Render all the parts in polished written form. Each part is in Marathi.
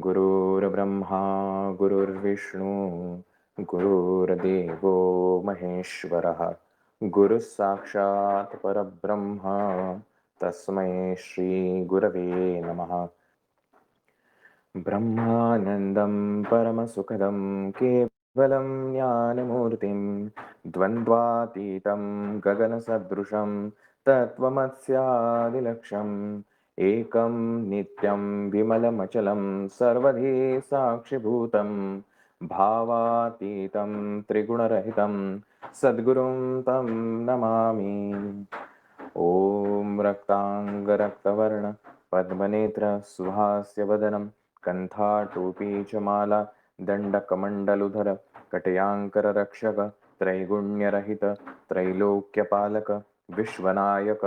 गुरुर्ब्रह्मा गुरुर्विष्णू गुरुर्देवो महेश्वरः गुरुः साक्षात् परब्रह्म तस्मै श्री गुरवे नमः। ब्रह्मानन्दं परमसुखदं केवलं ज्ञानमूर्तिं द्वन्द्वातीतं गगनसदृशं तत्त्वमस्यादिलक्ष्यम् एकं नित्यं विमलमचलं सर्वधी साक्षिभूतं भावातीतं त्रिगुणरहितं सद्गुरुं तं नमामि। ॐ रक्ताङ्गरक्तवर्ण पद्मनेत्र सुहास्य वदनं कण्ठाटोपी च माला दण्डकमण्डलुधर कटयाङ्कररक्षक त्रैगुण्यरहित त्रैलोक्यपालक विश्वनायक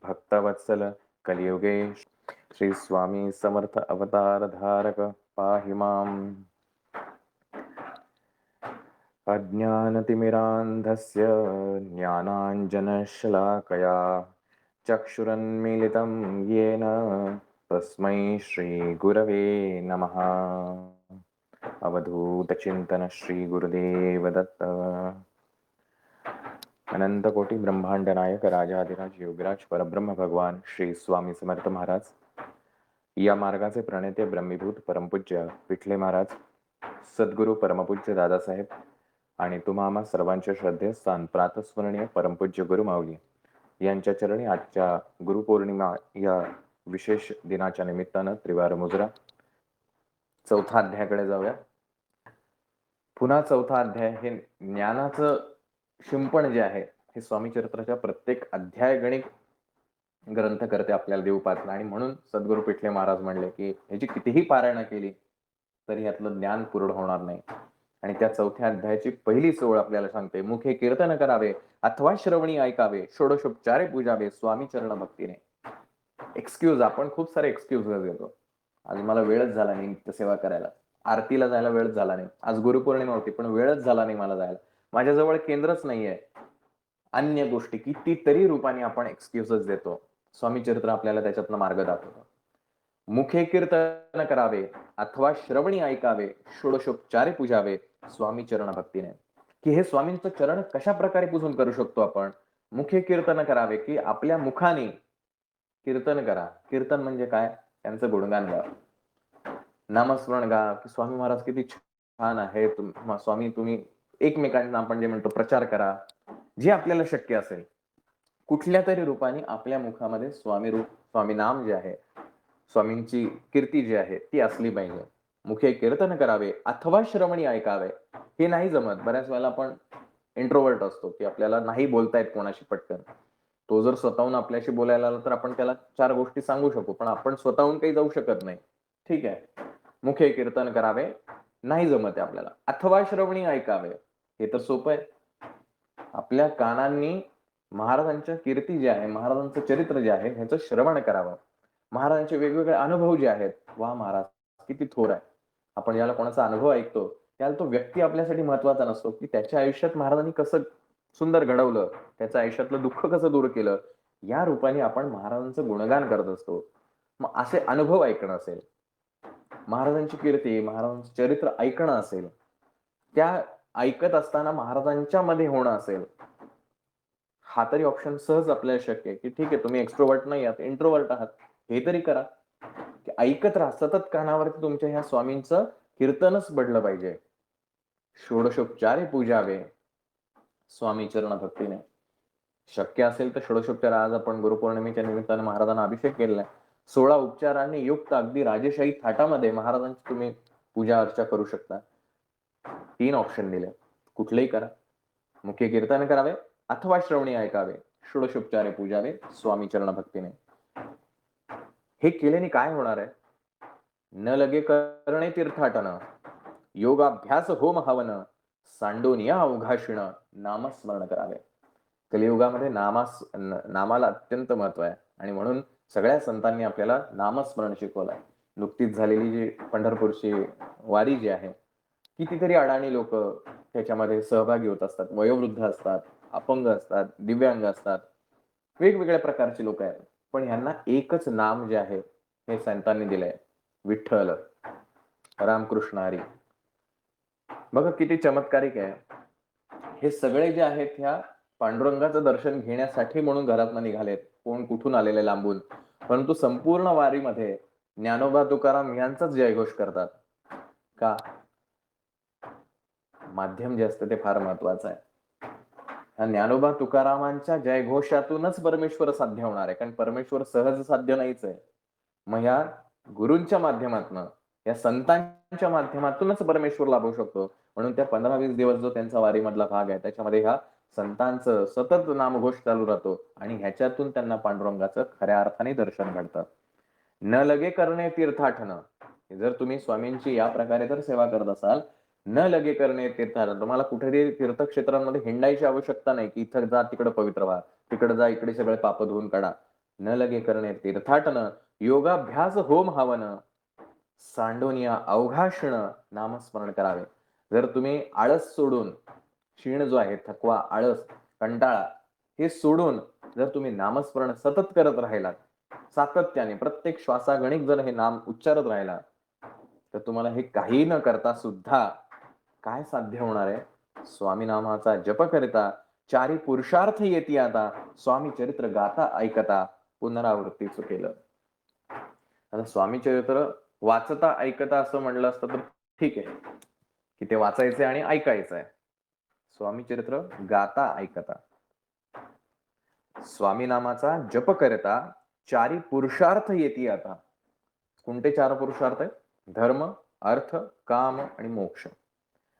भक्तवत्सल कलियुगे श्री स्वामी समर्थ अवतार धारक पाहि माम्। अज्ञानतिमिरान्धस्य ज्ञानाञ्जनशलाकया चक्षुरन्मीलितं येन तस्मै श्रीगुरवे नमः। अवधूतचिन्तन श्री गुरुदेव दत्त। अनंतकोटी ब्रह्मांड नायक राजाधिराज योगराज परब्रह्म भगवान श्री स्वामी समर्थ महाराज, या मार्गाचे प्रणेते ब्रह्मीभूत परमपूज्य पिठले महाराज, सद्गुरू परमपूज्य दादासाहेब आणि तुम्हा सर्वांच्या श्रद्धेस्थान प्रातस्मरणीय परमपूज्य गुरुमाऊली यांच्या चरणी आजच्या गुरुपौर्णिमा या विशेष दिनाच्या निमित्तानं त्रिवार मुजरा चौथा अध्यायाकडे जाऊया. पुन्हा चौथा अध्याय हे ज्ञानाचं शिंपण जे आहे हे स्वामी चरित्राच्या प्रत्येक अध्याय गणिक ग्रंथकर्ते आपल्याला देऊ पाहतील आणि म्हणून सद्गुरू पिठले महाराज म्हणले की ह्याची कितीही पारायण केली तरी यातलं ज्ञान पूर्ण होणार नाही. आणि त्या चौथ्या अध्यायाची पहिली सोळ आपल्याला सांगते, मुखे कीर्तन करावे अथवा श्रवणी ऐकावे, षोडशोपचारे पूजावे स्वामी चरण भक्तीने. एक्सक्यूज, आपण खूप सारे एक्सक्यूज देतो. आज मला वेळच झाला नाही नित्य सेवा करायला, आरतीला जायला वेळच झाला नाही, आज गुरुपौर्णिमा होती पण वेळच झाला नाही मला जायला, माझ्याजवळ केंद्रच नाहीये, अन्य गोष्टी कितीतरी रूपाने आपण एक्सक्यूजेस देतो. स्वामी चरित्र आपल्याला त्याच्यातनं मार्ग दाखवतो. मुखे कीर्तन करावे अथवा श्रवणी ऐकावे, षोडशोपचारे पूजावे स्वामी चरण भक्तीने. की हे स्वामींचं चरण कशा प्रकारे पूजन करू शकतो आपण? मुखे कीर्तन करावे की आपल्या मुखाने कीर्तन करा. कीर्तन म्हणजे काय? त्यांचं गुणगान गा, नामस्मरण गा की स्वामी महाराज किती छान आहे, स्वामी तुम्ही एकमेकांना आपण जे म्हणतो प्रचार करा. जे आपल्याला शक्य असेल कुठल्या तरी रूपाने आपल्या मुखामध्ये स्वामी रूप, स्वामी नाम जे आहे, स्वामींची कीर्ती जी आहे ती असली पाहिजे. मुखे कीर्तन करावे अथवा श्रवणी ऐकावे. हे नाही जमत, बऱ्याच वेळेला आपण इंट्रोवर्ट असतो की आपल्याला नाही बोलता येत कोणाशी पटकन. तो जर स्वतःहून आपल्याशी बोलायला आला तर आपण त्याला चार गोष्टी सांगू शकू, पण आपण स्वतःहून काही जाऊ शकत नाही. ठीक आहे, मुखे कीर्तन करावे नाही जमत आहे आपल्याला, अथवा श्रवणी ऐकावे हे तर सोपं आहे. आपल्या कानांनी महाराजांच्या कीर्ती जी आहे, महाराजांचं चरित्र जे आहे ह्याचं श्रवण करावं. महाराजांचे वेगवेगळे अनुभव जे आहेत, वा महाराज किती थोर आहे. आपण ज्याला कोणाचा अनुभव ऐकतो त्याला तो व्यक्ती आपल्यासाठी महत्वाचा नसतो की त्याच्या आयुष्यात महाराजांनी कसं सुंदर घडवलं, त्याच्या आयुष्यातलं दुःख कसं दूर केलं, या रूपाने आपण महाराजांचं गुणगान करत असतो. मग असे अनुभव ऐकणं असेल, महाराजांची कीर्ती, महाराजांचं चरित्र ऐकणं असेल, त्या ऐकत असताना महाराजांच्या मध्ये होणं असेल, हा तरी ऑप्शन सहज आपल्याला शक्य आहे. की ठीक आहे, तुम्ही एक्स्ट्रोवर्ट नाही आहात, इंट्रोवर्ट आहात, हे तरी करा की ऐकत राहा. सतत कानावरती तुमच्या ह्या स्वामींचं कीर्तनच पडलं पाहिजे. षोडशोपचारे पूजावे स्वामी चरण भक्तीने. शक्य असेल तर षोडशोपचार, आज आपण गुरुपौर्णिमेच्या निमित्ताने महाराजांना अभिषेक केलेला आहे, 16 उपचारांनी युक्त अगदी राजेशाही थाटामध्ये महाराजांची तुम्ही पूजा अर्चा करू शकता. 3 ऑप्शन दिले, कुठलेही करा. मुख्य कीर्तन करावे अथवा श्रवणी ऐकावे, षोडशोपचारे पूजावे स्वामी चरण भक्तीने. हे केल्याने काय होणार आहे? न लगे करणे तीर्थाटन, योगाभ्यास होम हवन, सांडोनिया अवघाशिण, नामस्मरण करावे. कलियुगामध्ये नामाला अत्यंत महत्व आहे आणि म्हणून सगळ्या संतांनी आपल्याला नामस्मरण शिकवलं आहे. नुकतीच झालेली जी पंढरपूरची वारी जी आहे, कितीतरी अडाणी लोक त्याच्यामध्ये सहभागी होत असतात. वयोवृद्ध असतात, अपंग असतात, दिव्यांग असतात, वेगवेगळ्या प्रकारचे लोक आहेत, पण ह्यांना एकच नाम जे आहे हे संतांनी दिलंय, विठ्ठल. रामकृष्ण हरी. बघा किती चमत्कारिक आहे. हे सगळे जे आहेत ह्या पांडुरंगाचं दर्शन घेण्यासाठी म्हणून घरातनं निघालेत. कोण कुठून आलेले लांबून. परंतु संपूर्ण वारीमध्ये ज्ञानोबा तुकाराम यांचाच जयघोष करतात. का? माध्यम जे असतं ते फार महत्वाचं आहे. ज्ञानोबा तुकारामांच्या जयघोषातूनच परमेश्वर साध्य होणार आहे. कारण परमेश्वर सहज साध्य नाहीच आहे. मग ह्या गुरूंच्या माध्यमातून, या संतांच्या माध्यमातूनच परमेश्वर लाभू शकतो. म्हणून त्या 15-20 दिवस जो त्यांचा वारीमधला भाग आहे त्याच्यामध्ये ह्या संतांचं सतत नामघोष चालू राहतो आणि ह्याच्यातून त्यांना पांडुरंगाचं खऱ्या अर्थाने दर्शन घडतं. न लगे करणे तीर्थाटन. जर तुम्ही स्वामींची या प्रकारे जर सेवा करत असाल, न लगे करणे तीर्थाटन, तुम्हाला कुठेतरी तीर्थक्षेत्रांमध्ये हिंडायची आवश्यकता नाही की इथं जा तिकडे पवित्र व्हा, तिकडे जा इकडे सगळे पाप धुवून काढा. न लगे करणे तीर्थाटन, योगाभ्यास होम हवन, सांडोनिया अवघाषण नामस्मरण करावे. जर तुम्ही आळस सोडून, क्षीण जो आहे, थकवा, आळस, कंटाळा हे सोडून जर तुम्ही नामस्मरण सतत करत राहिलात, सातत्याने प्रत्येक श्वासागणिक जर हे नाम उच्चारत राहिला, तर तुम्हाला हे काही न करता सुद्धा काय साध्य होणार आहे? स्वामी नामाचा जप करता चारी पुरुषार्थ येती आता, स्वामी चरित्र गाता ऐकता पुनरावृत्ती चुकेलं. आता स्वामी चरित्र वाचता ऐकता असं म्हणलं असतं तर ठीक आहे की ते वाचायचंय आणि ऐकायचंय. स्वामी चरित्र गाता ऐकता, स्वामी नामाचा जप करता चारी पुरुषार्थ येती आता. कोणते 4 पुरुषार्थ आहेत? धर्म, अर्थ, काम आणि मोक्ष.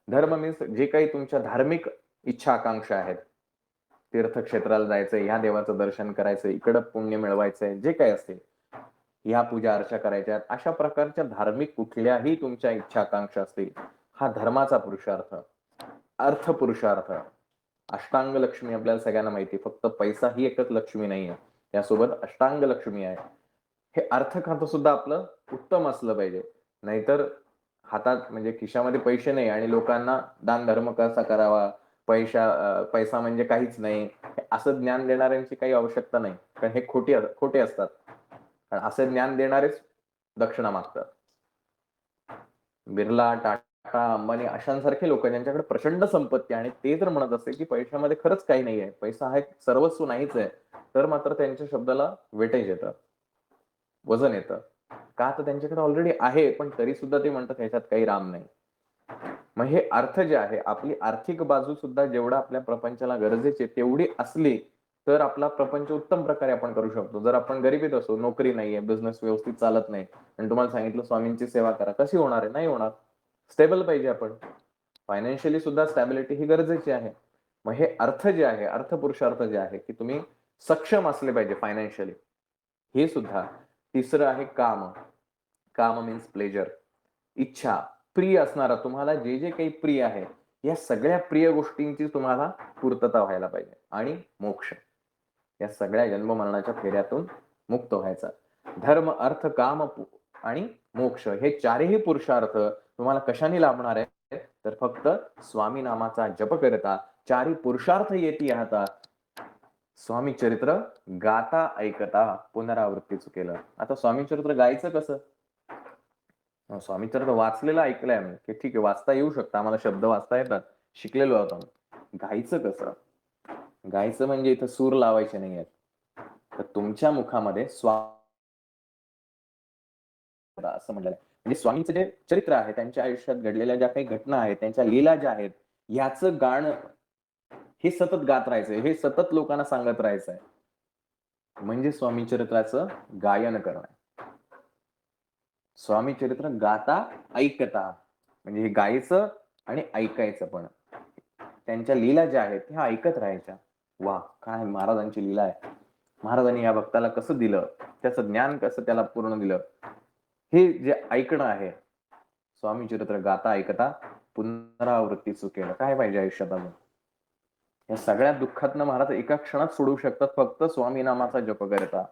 धर्म मीन्स जे काही तुमच्या धार्मिक इच्छा आकांक्षा आहेत, तीर्थक्षेत्राला जायचंय, ह्या देवाचं दर्शन करायचंय, इकडं पुण्य मिळवायचंय, जे काही असते, ह्या पूजा अर्चा करायच्या, अशा प्रकारच्या धार्मिक कुठल्याही तुमच्या इच्छा आकांक्षा असतील, हा धर्माचा पुरुषार्थ. अर्थ पुरुषार्थ, अष्टांग लक्ष्मी आपल्याला सगळ्यांना माहिती, फक्त पैसा ही एकच लक्ष्मी नाहीये, त्यासोबत अष्टांग लक्ष्मी आहे. हे अर्थ खातं सुद्धा आपलं उत्तम असलं पाहिजे. नाहीतर हातात म्हणजे खिशामध्ये पैसे नाही आणि लोकांना दान धर्म कसा करावा, पैसा म्हणजे काहीच नाही, असं ज्ञान देणाऱ्यांची काही आवश्यकता नाही. कारण हे खोटे असतात. कारण असं ज्ञान देणारेच दक्षिणा मागतात. बिर्ला, टाटा, अंबानी अशांसारखे लोक ज्यांच्याकडे प्रचंड संपत्ती आणि ते जर म्हणत असते की पैशामध्ये खरंच काही नाही आहे, पैसा हा सर्वस्व नाहीच आहे, तर मात्र त्यांच्या शब्दाला वेटेज येतं, वजन येतं. का? तर त्यांच्याकडे ऑलरेडी आहे, पण तरी सुद्धा ते म्हणतात ह्याच्यात काही राम नाही. मग हे अर्थ जे आहे, आपली आर्थिक बाजू सुद्धा जेवढा आपल्या प्रपंचाला गरजेचे तेवढी असली तर आपला प्रपंच उत्तम प्रकारे आपण करू शकतो. जर आपण गरिबीत असो, नोकरी नाहीये, बिझनेस व्यवस्थित चालत नाही आणि तुम्हाला सांगितलं स्वामींची सेवा करा, कशी होणार आहे? नाही होणार. स्टेबल पाहिजे आपण. फायनान्शियली सुद्धा स्टॅबिलिटी ही गरजेची आहे. मग हे अर्थ जे आहे, अर्थ पुरुषार्थ जे आहे की तुम्ही सक्षम असले पाहिजे फायनान्शियली, हे सुद्धा. तिसरं आहे काम. काम मीन्स प्लेजर, इच्छा, प्रिय असणारा, तुम्हाला जे जे काही प्रिय आहे, या सगळ्या प्रिय गोष्टींची तुम्हाला पूर्तता व्हायला पाहिजे. आणि मोक्ष, या सगळ्या जन्ममरणाच्या फेऱ्यातून मुक्त व्हायचा. धर्म, अर्थ, काम आणि मोक्ष हे चारही पुरुषार्थ तुम्हाला कशाने लाभणार आहे? तर फक्त स्वामी नामाचा जप करता चारी पुरुषार्थ येती आता, स्वामी चरित्र गाता ऐकता पुनरावृत्ती चुकेलं. आता स्वामी चरित्र गायचं कसं? स्वामी चरित्र वाचलेलं ऐकलंय आम्ही की ठीक आहे, वाचता येऊ शकतं, आम्हाला शब्द वाचता येतात, शिकलेलो आहोत आम्ही. गायचं कसं? गायचं म्हणजे इथं सूर लावायचे नाही आहेत. तर तुमच्या मुखामध्ये असं म्हटलं, म्हणजे स्वामींचं जे चरित्र आहे, त्यांच्या आयुष्यात घडलेल्या ज्या काही घटना आहेत, त्यांच्या लीला ज्या आहेत, याचं गाणं हे सतत गात राहायचंय, हे सतत लोकांना सांगत राहायचंय, म्हणजे स्वामी चरित्राचं गायन करणं. स्वामी चरित्र गाता ऐकता म्हणजे हे गायचं आणि ऐकायचं पण. त्यांच्या लीला ज्या आहेत ह्या ऐकत राहायच्या. वा, काय महाराजांची लीला आहे, महाराजांनी या भक्ताला कसं दिलं, त्याचं ज्ञान कसं त्याला पूर्ण दिलं, हे जे ऐकणं आहे. स्वामी चरित्र गाता ऐकता पुनरावृत्ती चुकेलं. काय पाहिजे आयुष्यात अजून? या सगळ्या दुःखातनं महाराज एका क्षणात सोडवू शकतात, फक्त स्वामी नामाचा जप करता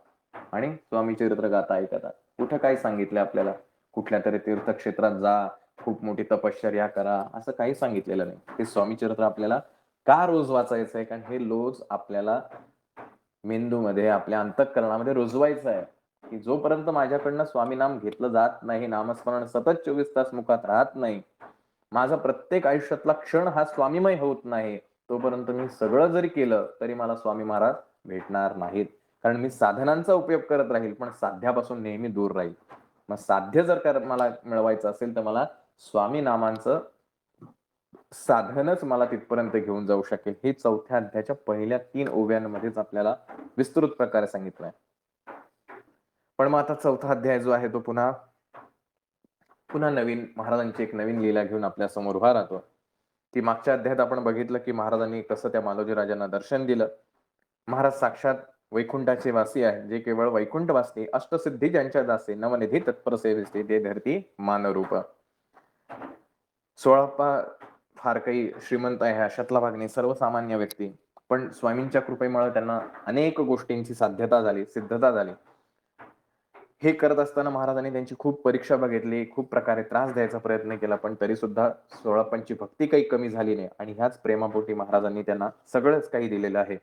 आणि स्वामी चरित्र गाता ऐकता. कुठं काय सांगितलं आपल्याला? कुठल्या तरी तीर्थक्षेत्रात जा, खूप मोठी तपश्चर्या करा, असं काही सांगितलेलं नाही. हे स्वामी चरित्र आपल्याला का रोज वाचायचं आहे? कारण हे रोज आपल्याला मेंदूमध्ये, आपल्या अंतःकरणामध्ये रुजवायचं आहे. की जोपर्यंत माझ्याकडनं स्वामी नाम घेतलं जात नाही, नामस्मरण सतत 24 तास मुखात राहत नाही, माझा प्रत्येक आयुष्यातला क्षण हा स्वामीमय होत नाही, तोपर्यंत मी सगळं जरी केलं तरी मला स्वामी महाराज भेटणार नाहीत. कारण मी साधनांचा उपयोग करत राहील, पण साध्यापासून नेहमी दूर राहील. मग साध्य जर मला मिळवायचं असेल तर मला स्वामी नामांचं साधनच मला तिथपर्यंत घेऊन जाऊ शकेल. हे 4थ्या अध्यायाच्या पहिल्या 3 ओव्यांमध्येच आपल्याला विस्तृत प्रकारे सांगितलंय. पण मग आता 4था अध्याय जो आहे तो पुन्हा नवीन महाराजांची एक नवीन लीला घेऊन आपल्या समोर उभा राहतो. की मागच्या अध्यायात आपण बघितलं की महाराजांनी कसं त्या मालोजी राजांना दर्शन दिलं. महाराज साक्षात वैकुंठाचे वासी आहे, जे केवळ वैकुंठ वासी, अष्टसिद्धी ज्यांच्या दासे, नवनिधी तत्पर सेविस्ते, ते धरती मानरूप. 16 फार काही श्रीमंत आहे अशातला भाग नाही, सर्वसामान्य व्यक्ती. पण स्वामींच्या कृपेमुळे त्यांना अनेक गोष्टींची साध्यता झाली, सिद्धता झाली. हे करत असताना महाराजांनी त्यांची खूप परीक्षा बघितली, खूप प्रकारे त्रास द्यायचा प्रयत्न केला, पण तरी सुद्धा 16 भक्ती काही कमी झाली नाही. आणि ह्याच प्रेमापोटी महाराजांनी त्यांना सगळंच काही दिलेलं आहे.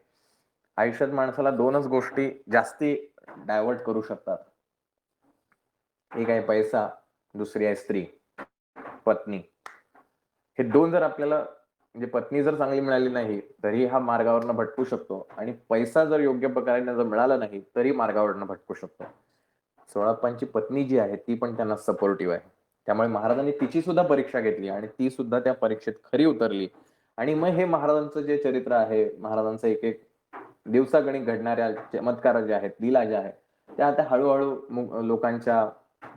आयुष्यात माणसाला 2च गोष्टी जास्ती डायव्हर्ट करू शकतात. एक आहे पैसा, दुसरी आहे स्त्री, पत्नी. हे 2 जर आपल्याला, म्हणजे पत्नी जर चांगली मिळाली नाही तरी हा मार्गावरनं भटकू शकतो, आणि पैसा जर योग्य प्रकारे जर मिळाला नाही तरी मार्गावरनं भटकू शकतो. 16 पत्नी जी आहे ती पण त्यांना सपोर्टिव्ह आहे. त्यामुळे महाराजांनी तिची सुद्धा परीक्षा घेतली आणि ती सुद्धा त्या परीक्षेत खरी उतरली. आणि मग हे महाराजांचं जे चरित्र आहे, महाराजांचं एक एक दिवसागणिक घडणाऱ्या चमत्कार जे आहेत, लीला ज्या आहेत, त्या आता हळूहळू लोकांच्या,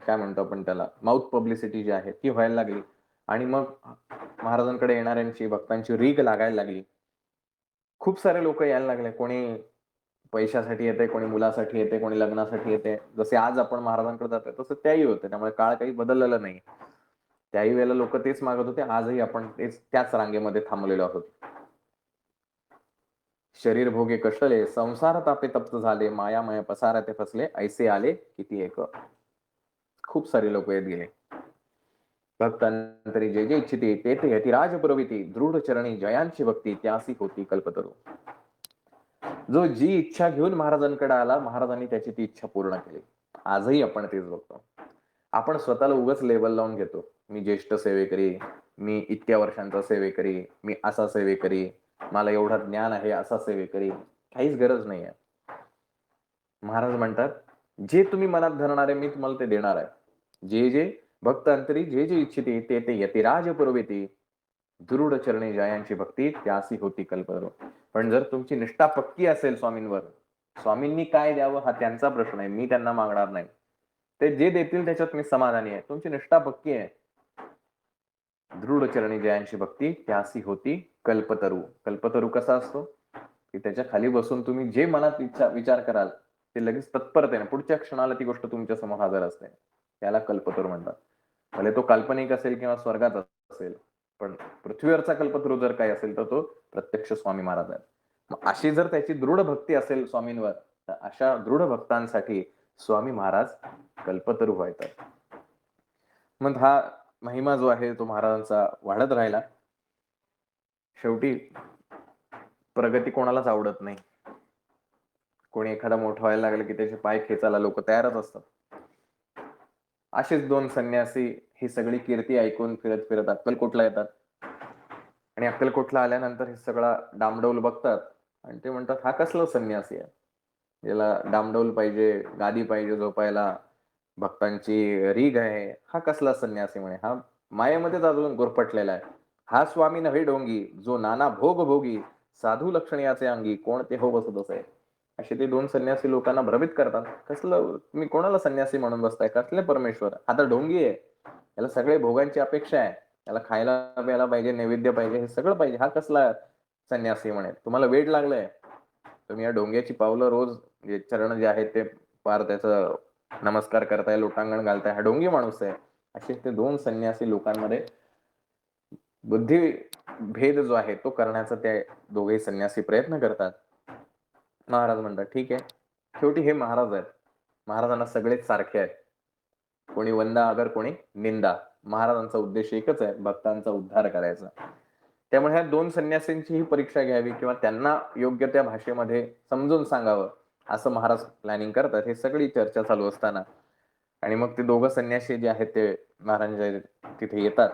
काय म्हणतो आपण त्याला, माउथ पब्लिसिटी जी आहे ती व्हायला लागली. आणि मग महाराजांकडे येणाऱ्यांची, भक्तांची रीग लागायला लागली. खूप सारे लोक यायला लागले. कोणी पैशासाठी येते, कोणी मुलासाठी येते, कोणी लग्नासाठी येते. जसे आज आपण महाराजांकडे जातोय तसं त्याही होते. त्यामुळे काळ काही बदललेला नाही. त्याही वेळेला लोक तेच मागत होते, आजही आपण त्याच रांगेमध्ये थांबलेलो आहोत. शरीर भोगे कष्टले, संसार तापे तप्त झाले, मायामय पसारा ते फसले, ऐसे आले किती एक. खूप सारे लोक येत गेले. भक्तांतरी जे जे इच्छिते ते ते यती राजपुरविती, दृढ चरणी जयांची भक्ती, त्यासी होती कल्पतरू. जो जी इच्छा घेऊन महाराजांकडे आला, महाराजांनी त्याची ती इच्छा पूर्ण केली. आजही आपण तेच बघतो. आपण स्वतःला उगाच लेबल लावून घेतो, मी ज्येष्ठ सेवेकरी, मी इतक्या वर्षांचा सेवेकरी, मी असा सेवेकरी, मला एवढं ज्ञान आहे असा सेवेकरी. काहीच गरज नाहीये. महाराज म्हणतात, जे तुम्ही मनात धरणार आहे मी तुम्हाला ते देणार आहे. जे जे भक्त अंतरी जे जे इच्छिते ते ते यतिराज पुरविते, दृढ चरणी जयांची भक्ती, त्यासी होती कल्पतरू. पण जर तुमची निष्ठा पक्की असेल स्वामींवर, स्वामींनी काय द्यावं हा त्यांचा प्रश्न आहे, मी त्यांना मागणार नाही. ते जे देतील त्याच्यात मी समाधानी आहे. तुमची निष्ठा पक्की आहे, दृढ चरणी जयांची भक्ती, त्यासी होती कल्पतरू. कल्पतरू कसा असतो की त्याच्या खाली बसून तुम्ही जे मनात विचार कराल ते लगेच तत्परतेने पुढच्या क्षणाला ती गोष्ट तुमच्या समोर हजर असते. त्याला कल्पतरू म्हणतात. भले तो काल्पनिक असेल किंवा स्वर्गात असेल, पण पृथ्वीवरचा कल्पतरू जर काही असेल तर तो प्रत्यक्ष स्वामी महाराज आहेत. मग अशी जर त्याची दृढ भक्ती असेल स्वामींवर, तर अशा दृढ भक्तांसाठी स्वामी महाराज कल्पतरू व्हायतात. मग हा महिमा जो आहे तो महाराजांचा वाढत राहिला. शेवटी प्रगती कोणालाच आवडत नाही. कोणी एखादा मोठा व्हायला लागलं की त्याचे पाय खेचायला लोक तयारच असतात. असेच 2 संन्यासी ही सगळी कीर्ती ऐकून फिरत फिरत अक्कलकोटला येतात. आणि अक्कलकोटला आल्यानंतर हे सगळा डामडौल बघतात आणि ते म्हणतात, हा कसला संन्यासी आहे, याला डामडौल पाहिजे, गादी पाहिजे झोपायला, भक्तांची रीग आहे, हा कसला संन्यासी म्हणे, हा मायेमध्येच अजून गुरफटलेला आहे. हा स्वामी नव्हे ढोंगी, जो नाना भोग भोगी, साधू लक्षण याचे अंगी, कोणते हो बसत असे. असे ते 2 संन्यासी लोकांना भ्रमित करतात. कसलं तुम्ही कोणाला संन्यासी म्हणून बसताय, कसले परमेश्वर, हा तर ढोंगी आहे, याला सगळे भोगांची अपेक्षा आहे, याला खायला प्यायला पाहिजे, नैवेद्य पाहिजे, हे सगळं पाहिजे, हा कसला संन्यासी म्हणे. तुम्हाला वेड लागलंय, तुम्ही या डोंग्याची पावलं रोज चरण जे आहेत ते पार त्याचं नमस्कार करताय, लोटांगण घालताय, हा ढोंगी माणूस आहे. असे ते 2 संन्यासी लोकांमध्ये बुद्धी भेद जो आहे तो करण्याचा ते दोघेही संन्यासी प्रयत्न करतात. महाराज म्हणतात, ठीक आहे, शेवटी हे महाराज आहेत, महाराजांना सगळेच सारखे आहेत, कोणी वंदा अगर कोणी निंदा. महाराजांचा उद्देश एकच आहे, भक्तांचा उद्धार करायचा. त्यामुळे ह्या 2 संन्यासींची ही परीक्षा घ्यावी किंवा त्यांना योग्य त्या भाषेमध्ये समजून सांगावं असं महाराज प्लॅनिंग करतात. हे सगळी चर्चा चालू असताना आणि मग ते दोघं संन्यासी जे आहेत ते महाराजांच्या तिथे येतात.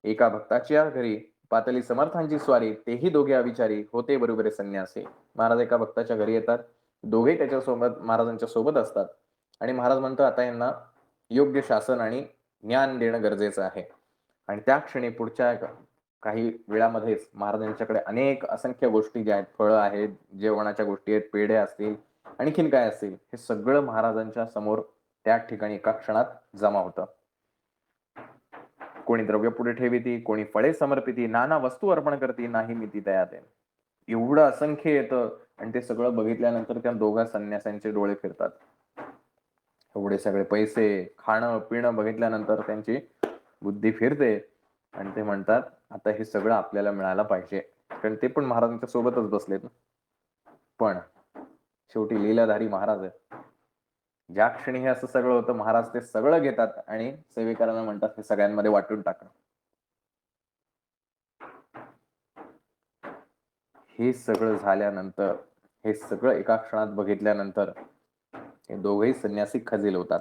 एका भक्ताच्या घरी पातळी समर्थांची स्वारी, तेही दोघे अविचारी होते बरोबर संन्यासी. महाराज एका भक्ताच्या घरी येतात. दोघेही त्याच्यासोबत महाराजांच्या सोबत असतात आणि महाराज म्हणतात आता यांना योग्य शासन आणि ज्ञान देणं गरजेचं आहे. आणि त्या क्षणी पुढच्या काही वेळामध्येच महाराजांच्याकडे अनेक असंख्य गोष्टी ज्या आहेत, फळं आहेत, जेवणाच्या गोष्टी आहेत, पेढे असतील, आणखीन काय असतील, हे सगळं महाराजांच्या समोर त्या ठिकाणी एका क्षणात जमा होतं. कोणी द्रव्य पुढे ठेविती, कोणी फळे समर्पिती, नाना वस्तू अर्पण करती, नाही मिती दया दे. एवढं असंख्य येतं आणि ते सगळं बघितल्यानंतर त्या दोघा संन्यासांचे डोळे फिरतात. एवढे सगळे पैसे, खाणं पिणं बघितल्यानंतर त्यांची बुद्धी फिरते आणि ते म्हणतात आता हे सगळं आपल्याला मिळालं पाहिजे, कारण ते पण महाराजांच्या सोबतच बसलेत ना. पण शेवटी लीलाधारी महाराज आहे. ज्या क्षणी हे असं सगळं होतं, महाराज ते सगळं घेतात आणि सेवेकरांना म्हणतात हे सगळ्यांमध्ये वाटून टाका. हे सगळं झाल्यानंतर, हे सगळं एका क्षणात बघितल्यानंतर हे दोघेही संन्यासी खजील होतात.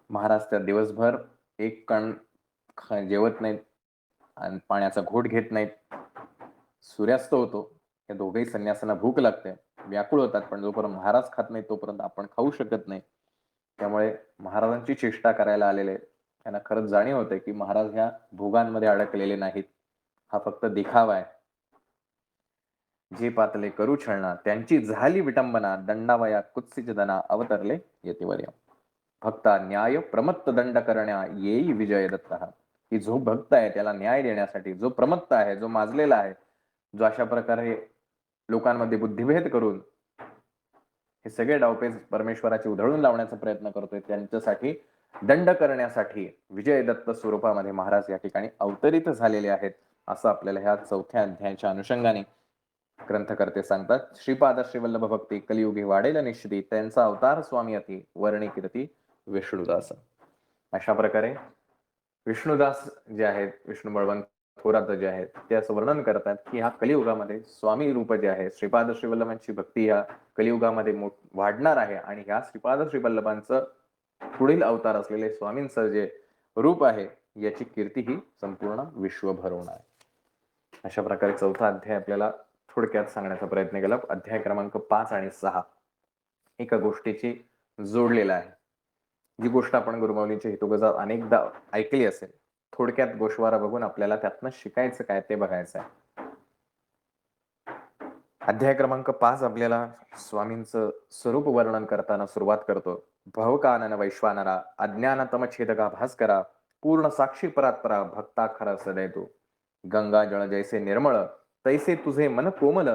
महाराज त्या दिवसभर एक कण जेवत नाहीत आणि पाण्याचा घोट घेत नाहीत. सूर्यास्त होतो, या दोघेही संन्यासांना भूक लागते, व्याकुळ होतात, पण जोपर्यंत महाराज खात नाही तोपर्यंत आपण खाऊ शकत नाही. त्यामुळे महाराजांची चेष्टा करायला आलेले त्यांना खरंच जाणीव होते की महाराज ह्या भोगांमध्ये अडकलेले नाहीत, हा फक्त दिखावा आहे. जे पातले करू छळणा त्यांची झाली विटंबना, दंडावया कुत्सित दना अवतरले यतिवर्य. भक्ता न्याय प्रमत्त दंड करण्या येई विजय दत्त. की जो भक्त आहे त्याला न्याय देण्यासाठी, जो प्रमत्त आहे, जो माजलेला आहे, जो अशा प्रकारे लोकांमध्ये बुद्धिभेद करून हे सगळे डावपेच परमेश्वराची उधळून लावण्याचा प्रयत्न करतोय, त्यांच्यासाठी दंड करण्यासाठी विजय दत्त स्वरूपामध्ये महाराज या ठिकाणी अवतरित झालेले आहेत, असं आपल्याला ह्या 4थ्या अध्यायाच्या अनुषंगाने ग्रंथकर्ते सांगतात. श्रीपाद श्रीवल्लभ भक्ती कलियुगी वाढेल निश्चिती, त्यांचा अवतार स्वामी अति वर्णी कीर्ती विष्णुदास. अशा प्रकारे विष्णुदास जे आहेत, विष्णू बळवंत थोरात जे आहेत, ते असं वर्णन करतात की ह्या कलियुगामध्ये स्वामी रूप जे आहे, श्रीपाद श्रीवल्लभांची भक्ती या कलियुगामध्ये वाढणार आहे आणि ह्या श्रीपाद श्रीवल्लभांचं पुढील अवतार असलेले स्वामींचं जे रूप आहे याची कीर्ती ही संपूर्ण विश्वभर होणार आहे. अशा प्रकारे 4था अध्याय आपल्याला थोडक्यात सांगण्याचा प्रयत्न केला. अध्याय क्रमांक 5 आणि 6 एका गोष्टीची जोडलेला आहे. जी गोष्ट आपण गुरुमाऊलींच्या हेतुगजा अनेकदा ऐकली असेल, थोडक्यात गोषवारा बघून आपल्याला त्यातनं शिकायचं काय ते बघायचं आहे. अध्याय क्रमांक 5 आपल्याला स्वामींचं स्वरूप वर्णन करताना सुरुवात करतो. भवकानन वैश्वानरा, अज्ञानतम छेदका भास्करा, पूर्ण साक्षी परात्परा, भक्ता खरा सदैव तू. गंगा जळ जैसे निर्मळ, तैसे तुझे मन कोमल,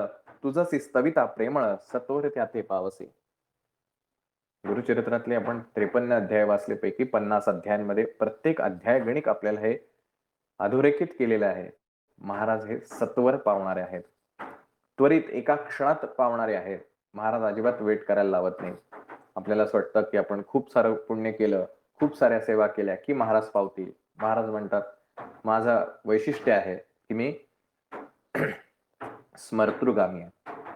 तुझसी स्तविता प्रेमळ, सत्वर त्याते पावसे. गुरुचरित्रातले आपण 53 अध्याय वाचले, पैकी 50 अध्यायांमध्ये प्रत्येक अध्याय गणिक आपल्याला हे अधोरेखित केलेलं आहे. महाराज हे सत्वर पावणारे आहेत, त्वरित एका क्षणात पावणारे आहेत. महाराज अजिबात वेट करायला लावत नाही. आपल्याला असं वाटतं की आपण खूप सारं पुण्य केलं, खूप साऱ्या सेवा केल्या की महाराज पावतील. महाराज म्हणतात माझं वैशिष्ट्य आहे की मी स्मर्तृगामी आहे,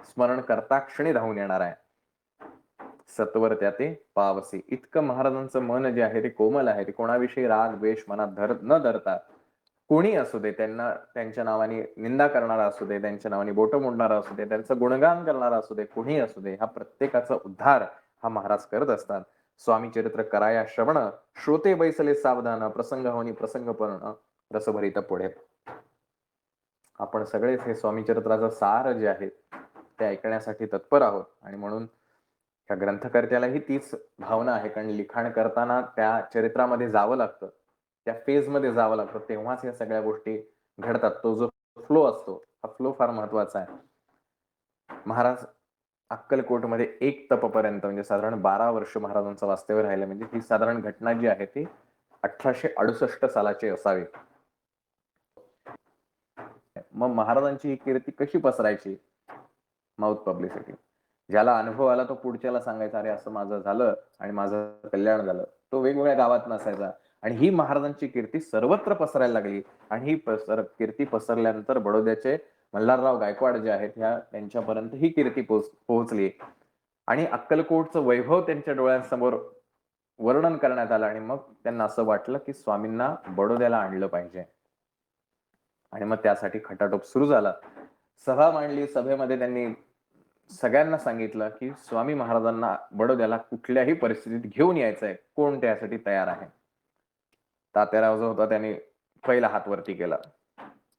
स्मरण करता क्षणी धावून येणार आहे. सत्वर त्याते पावसी. इतकं महाराजांचं मन जे आहे ते कोमल आहे. ते कोणाविषयी राग द्वेष मनात न धरता, कोणी असू दे, त्यांना त्यांच्या नावाने निंदा करणारा असू दे, त्यांच्या नावाने बोटं मोडणारा असू दे, त्यांचं गुणगान करणारा असू दे, कोणी असू दे, हा प्रत्येकाचा उद्धार हा महाराज करत असतात. स्वामी चरित्र कराया श्रवण, श्रोते बैसले सावधान, प्रसंग होनी प्रसंग पर्ण, रसभरित पुढे. आपण सगळेच हे स्वामी चरित्राचं सार जे आहे ते ऐकण्यासाठी तत्पर आहोत आणि म्हणून त्या ग्रंथकर्त्यालाही तीच भावना आहे, कारण लिखाण करताना त्या चरित्रामध्ये जावं लागतं, त्या फेज मध्ये जावं लागतं, तेव्हाच या सगळ्या गोष्टी घडतात. तो जो फ्लो असतो, हा फ्लो फार महत्वाचा आहे. महाराज अक्कलकोटमध्ये 1 तपपर्यंत म्हणजे साधारण 12 वर्ष महाराजांचं वास्तव्य राहिलं. म्हणजे ही साधारण घटना जी आहे ती 1868 सालाची असावी. मग महाराजांची ही कीर्ती कशी पसरायची? Mouth publicity. ज्याला अनुभव आला तो पुढच्याला सांगायचा, अरे असं माझं झालं आणि माझं कल्याण झालं. तो वेगवेगळ्या गावात नसायचा आणि ही महाराजांची कीर्ती सर्वत्र पसरायला लागली. आणि ही कीर्ती पसरल्यानंतर बडोद्याचे मल्हारराव गायकवाड जे आहेत त्यांच्यापर्यंत ही कीर्ती पोहोचली आणि अक्कलकोटचं वैभव त्यांच्या डोळ्यांसमोर वर्णन करण्यात आलं आणि मग त्यांना असं वाटलं की स्वामींना बडोद्याला आणलं पाहिजे आणि मग त्यासाठी खटाटोप सुरू झाला. सभा मांडली. सभेमध्ये त्यांनी सगळ्यांना सांगितलं की स्वामी महाराजांना बडोद्याला कुठल्याही परिस्थितीत घेऊन यायचंय, कोण त्यासाठी तयार आहे. तात्याराव जो होता त्यांनी पहिला हात वरती केला,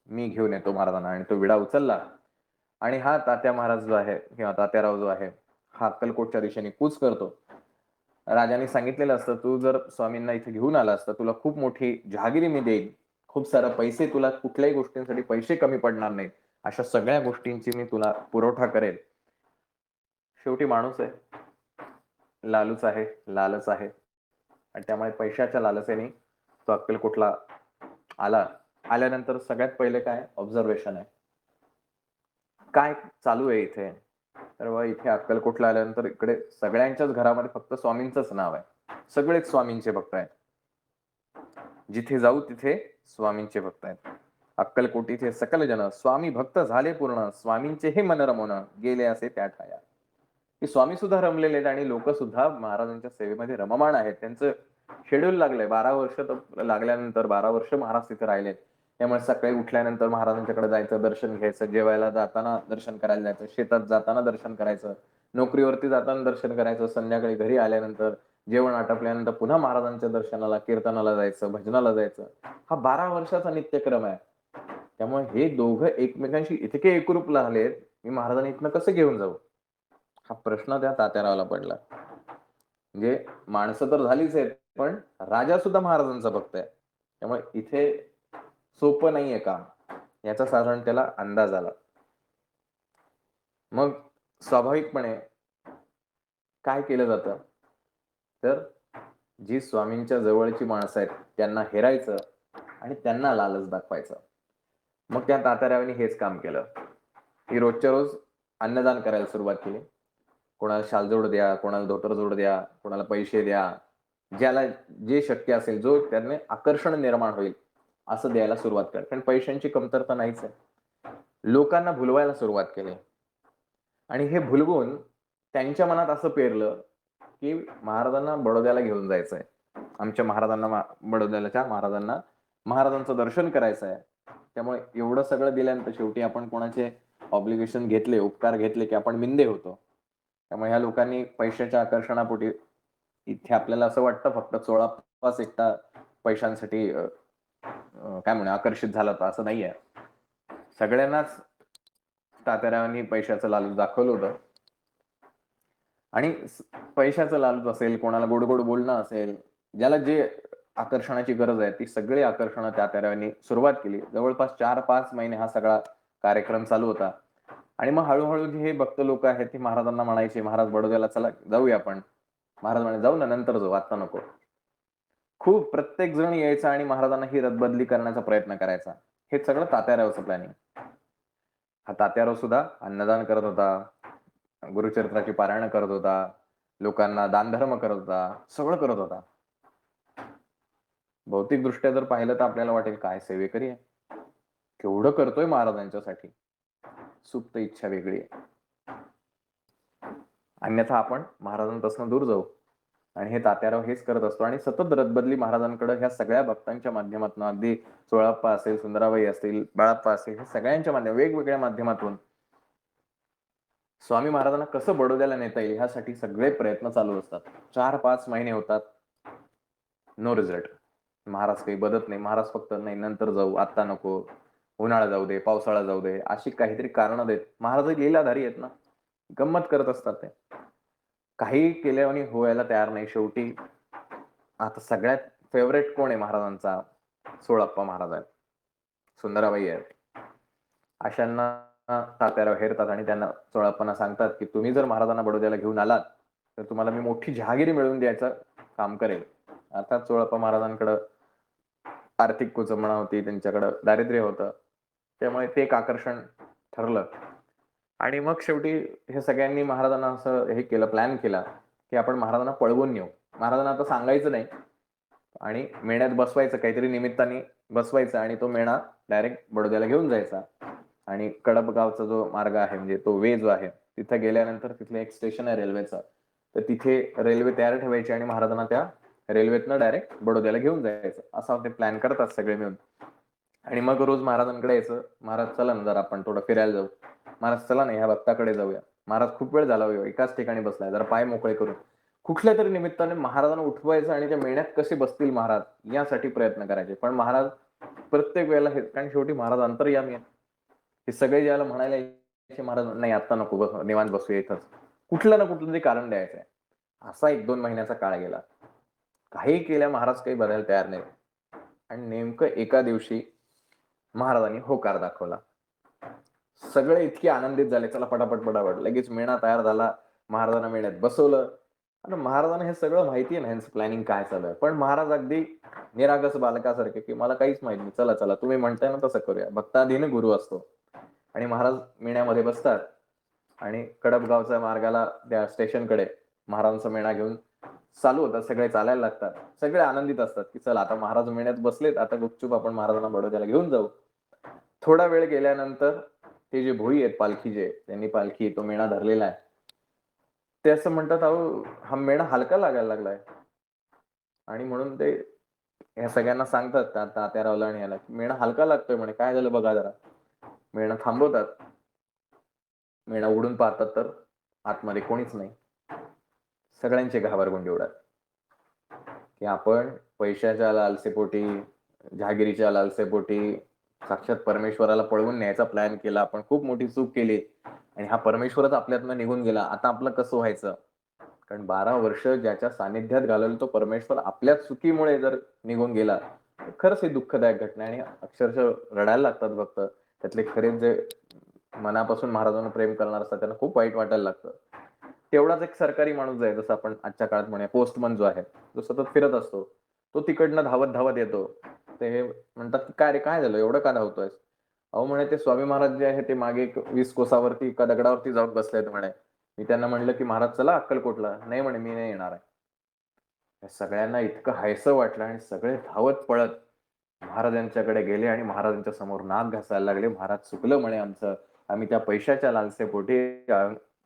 मी घेऊन येतो महाराजांना, आणि तो विडा उचलला आणि हा तात्या महाराज जो आहे किंवा तात्याराव जो आहे हा अक्कलकोटच्या दिशेने कूच करतो. राजाने सांगितलेलं असतं, तू जर स्वामींना इथे घेऊन आला असता तुला खूप मोठी जहागिरी मी देईन, खूप सारे पैसे, तुला कुठल्याही गोष्टींसाठी पैसे कमी पडणार नाहीत, अशा सगळ्या गोष्टींची मी तुला पुरवठा करेल. शेवटी माणूस आहे, लालूच आहे, लालच आहे, आणि त्यामुळे पैशाच्या लालसेने तो अक्कलकोटला आला. आल्यानंतर सगळ्यात पहिले काय ऑब्झर्वेशन आहे, काय चालू आहे इथे. तर इथे अक्कलकोटला आल्यानंतर इकडे सगळ्यांच्याच घरामध्ये फक्त स्वामींचंच नाव आहे, सगळेच स्वामींचे भक्त आहेत. जिथे जाऊ तिथे स्वामींचे भक्त आहेत. अक्कलकोटीचे सकल जन स्वामी भक्त झाले पूर्ण, स्वामींचे हे मन रमवण गेले असे त्या ठाया. की स्वामी सुद्धा रमलेले आहेत आणि लोक सुद्धा महाराजांच्या सेवेमध्ये रममाण आहेत. त्यांचं शेड्यूल लागलंय. 12 वर्ष लागल्यानंतर 12 वर्ष महाराज तिथे राहिले. त्यामुळे सकाळी उठल्यानंतर महाराजांच्याकडे जायचं, दर्शन घ्यायचं, जेवायला जाताना दर्शन करायला जायचं, शेतात जाताना दर्शन करायचं, नोकरीवरती जाताना दर्शन करायचं, संध्याकाळी घरी आल्यानंतर जेवण आटपल्यानंतर पुन्हा महाराजांच्या दर्शनाला, कीर्तनाला जायचं, भजनाला जायचं. हा 12 वर्षाचा नित्यक्रम आहे. त्यामुळे हे दोघं एकमेकांशी इतके एकरूप लागलेत, मी महाराजांनी इथनं कसं घेऊन जाऊ, हा प्रश्न त्या तात्यारावाला पडला. म्हणजे माणसं तर झालीच आहेत, पण राजा सुद्धा महाराजांचा भक्त आहे. त्यामुळे इथे सोपं नाहीये काम, याचा साधारण त्याला अंदाज आला. मग स्वाभाविकपणे काय केलं जातं, तर जी स्वामींच्या जवळची माणसं आहेत त्यांना हेरायचं आणि त्यांना लालच दाखवायचं. मग त्या तात्यारावांनी हेच काम केलं की रोजच्या रोज अन्नदान करायला सुरुवात केली. कोणाला शालजोड द्या, कोणाला धोतरजोड द्या, कोणाला पैसे द्या, ज्याला जे शक्य असेल, जो त्यांना आकर्षण निर्माण होईल असं द्यायला सुरुवात केली. कारण पैशांची कमतरता नाहीच आहे. लोकांना भुलवायला सुरुवात केली आणि हे भुलवून त्यांच्या मनात असं पेरलं की महाराजांना बडोद्याला घेऊन जायचंय, आमच्या महाराजांना बडोद्याच्या महाराजांना महाराजांचं दर्शन करायचं आहे. त्यामुळे एवढं सगळं दिल्यानंतर शेवटी आपण कोणाचे ऑब्लिगेशन घेतले, उपकार घेतले की आपण मिंदे होतो. त्यामुळे ह्या लोकांनी पैशाच्या आकर्षणापोटी इथे आपल्याला असं वाटतं फक्त चोळापास एकटा पैशांसाठी काय म्हणू आकर्षित झाला होता, असं नाहीये. सगळ्यांनाच तात्यारावांनी पैशाचं लालूच दाखवलं होतं. आणि पैशाचं लालूच असेल, कोणाला गोड गोड बोलणं असेल, ज्याला जे आकर्षणाची गरज आहे ती सगळी आकर्षणं तात्यारावांनी सुरुवात केली. जवळपास 4-5 महिने हा सगळा कार्यक्रम चालू होता. आणि मग हळूहळू जे हे भक्त लोक आहेत ते महाराजांना म्हणायचे, महाराज बडोद्याला चला जाऊया आपण. महाराज म्हणे, जाऊ ना, नंतर जाऊ, आता नको. खूप प्रत्येक जण यायचा आणि महाराजांना ही रदबदली करण्याचा प्रयत्न करायचा. हे सगळं तात्यारावचं प्लॅनिंग. हा तात्याराव सुद्धा अन्नदान करत होता, गुरुचरित्राची पारायण करत होता, लोकांना दानधर्म करत होता, सगळं करत होता. भौतिक दृष्ट्या जर पाहिलं तर आपल्याला वाटेल काय सेवेकरी आहे, केवढं करतोय महाराजांच्यासाठी. सुप्त इच्छा वेगळी आहे. अन्यथा आपण महाराजांपासून दूर जाऊ. आणि हे तात्याराव हेच करत असतो आणि सतत रदबदली महाराजांकडे ह्या सगळ्या भक्तांच्या माध्यमातून, अगदी चोळाप्पा असेल, सुंदराबाई असतील, बाळाप्पा असेल, हे सगळ्यांच्या वेगवेगळ्या माध्यमातून स्वामी महाराजांना कसं बडोद्याला नेता येईल ह्यासाठी सगळे प्रयत्न चालू असतात. 4-5 महिने होतात, नो रिझल्ट. महाराज काही बदत नाही. महाराज फक्त नाही, नंतर जाऊ, आता नको, उन्हाळा जाऊ दे, पावसाळा जाऊ दे, अशी काहीतरी कारणं देत. महाराज लीलाधारी आहेत ना, गंमत करत असतात ते. काही केल्याने व्हायला तयार नाही. शेवटी आता सगळ्यात फेवरेट कोण आहे महाराजांचा? सोळाप्पा महाराज आहेत, सुंदराबाई आहेत. अशांना तात्याराव हेरतात आणि त्यांना चोळाप्पांना सांगतात की तुम्ही जर महाराजांना बडोद्याला घेऊन आलात तर तुम्हाला मी मोठी जहागिरी मिळवून द्यायचं काम करेल. आता चोळाप्पा महाराजांकडं आर्थिक कुचंबणा होती, त्यांच्याकडं दारिद्र्य होतं, त्यामुळे ते एक आकर्षण ठरलं. आणि मग शेवटी हे सगळ्यांनी महाराजांना असं हे केलं, प्लॅन केला की आपण महाराजांना पळवून नेऊ. महाराजांना आता सांगायचं नाही आणि मेण्यात बसवायचं, काहीतरी निमित्ताने बसवायचं आणि तो मेणा डायरेक्ट बडोद्याला घेऊन जायचा. आणि कडपगावचा जो मार्ग आहे म्हणजे तो वे जो आहे तिथे गेल्यानंतर तिथलं एक स्टेशन आहे रेल्वेचं, तर तिथे रेल्वे तयार ठेवायची आणि महाराजांना त्या रेल्वेतनं डायरेक्ट बडोद्याला घेऊन जायचं, असा ते प्लॅन करतात सगळे मिळून. आणि मग रोज महाराजांकडे यायचं, महाराज चला ना जरा आपण थोडं फिरायला जाऊ, महाराज चला ना ह्या भक्ताकडे जाऊया, महाराज खूप वेळ झाला एकाच ठिकाणी बसलाय, जरा पाय मोकळे करून. कुठल्या तरी निमित्ताने महाराजांना उठवायचं आणि त्या मेळ्यात कसे बसतील महाराज यासाठी प्रयत्न करायचे. पण महाराज प्रत्येक वेळेला हे, कारण शेवटी महाराज अंतर्यामी आहे, हे सगळे ज्याला म्हणायला यायचे महाराज नाही आता नको, बस निवांत बसूया इथंच, कुठलं ना कुठलं तरी कारण द्यायचंय. असा 1-2 महिन्याचा काळ गेला, काही केल्या महाराज काही बदलायला तयार नाही. आणि नेमकं एका दिवशी महाराजांनी होकार दाखवला. सगळे इतके आनंदित झाले, चला पटापट पटापट लगेच मेणा तयार झाला, महाराजांना मेळ्यात बसवलं. आणि महाराजांना हे सगळं माहिती आहे ना ह्यांचं प्लॅनिंग काय चालू आहे, पण महाराज अगदी निरागस बालकासारखे की मला काहीच माहित नाही, चला चला तुम्ही म्हणताय ना तसं करूया. भक्ताधीन गुरु असतो. आणि महाराज मेण्यामध्ये बसतात आणि कडपगावच्या मार्गाला त्या स्टेशनकडे महाराजांचा मेणा घेऊन चालू होतात, सगळे चालायला लागतात, सगळे आनंदित असतात की चला आता महाराज मेण्यात बसलेत, आता गुपचूप आपण महाराजांना बडोद्याला घेऊन जाऊ. थोडा वेळ गेल्यानंतर ते जे भोई आहेत पालखीचे, त्यांनी पालखी तो मेणा धरलेला आहे, ते असं म्हणतात अहो हा मेणा हलका लागायला लागलाय. आणि म्हणून ते या सगळ्यांना सांगतात तात्यारावला आणि याला, मेणा हलका लागतोय म्हणे, काय झालं बघा जरा. मेणा थांबवतात, मेणा उडून पाहतात तर आतमध्ये कोणीच नाही. सगळ्यांचे घाबरगुंडी उडाल की आपण पैशाच्या लालसेपोटी, जहागिरीच्या लालसेपोटी साक्षात परमेश्वराला पळवून न्यायचा प्लॅन केला, आपण खूप मोठी चूक केली आणि हा परमेश्वरच आपल्यातनं निघून गेला, आता आपलं कसं व्हायचं. कारण 12 वर्ष ज्याच्या सानिध्यात घालवलं तो परमेश्वर आपल्या चुकीमुळे जर निघून गेला, खरंच ही दुःखदायक घटना आहे. आणि अक्षरशः रडायला लागतात भक्त, त्यातले खरे जे मनापासून महाराजांना प्रेम करणार असतात त्यांना खूप वाईट वाटायला लागतं. तेवढाच एक सरकारी माणूस आहे, जसं आपण आजच्या काळात म्हणूया पोस्टमन जो आहे, जो सतत फिरत असतो, तो तिकडनं धावत धावत येतो. ते हे म्हणतात की काय रे काय झालं एवढं का धावतोय. अहो म्हणे ते स्वामी महाराज जे आहे ते मागे 20 कोसावरती एका दगडावरती जाऊन बसलेत म्हणे. मी त्यांना म्हणलं की महाराज चला अक्कलकोटला, नाही म्हणे मी नाही येणार आहे. सगळ्यांना इतकं हायसं वाटलं आणि सगळे धावत पळत महाराजांच्याकडे गेले आणि महाराजांच्या समोर नाक घासायला लागले. महाराज चुकलं म्हणे आमचं, आम्ही त्या पैशाच्या लालसेपोटी,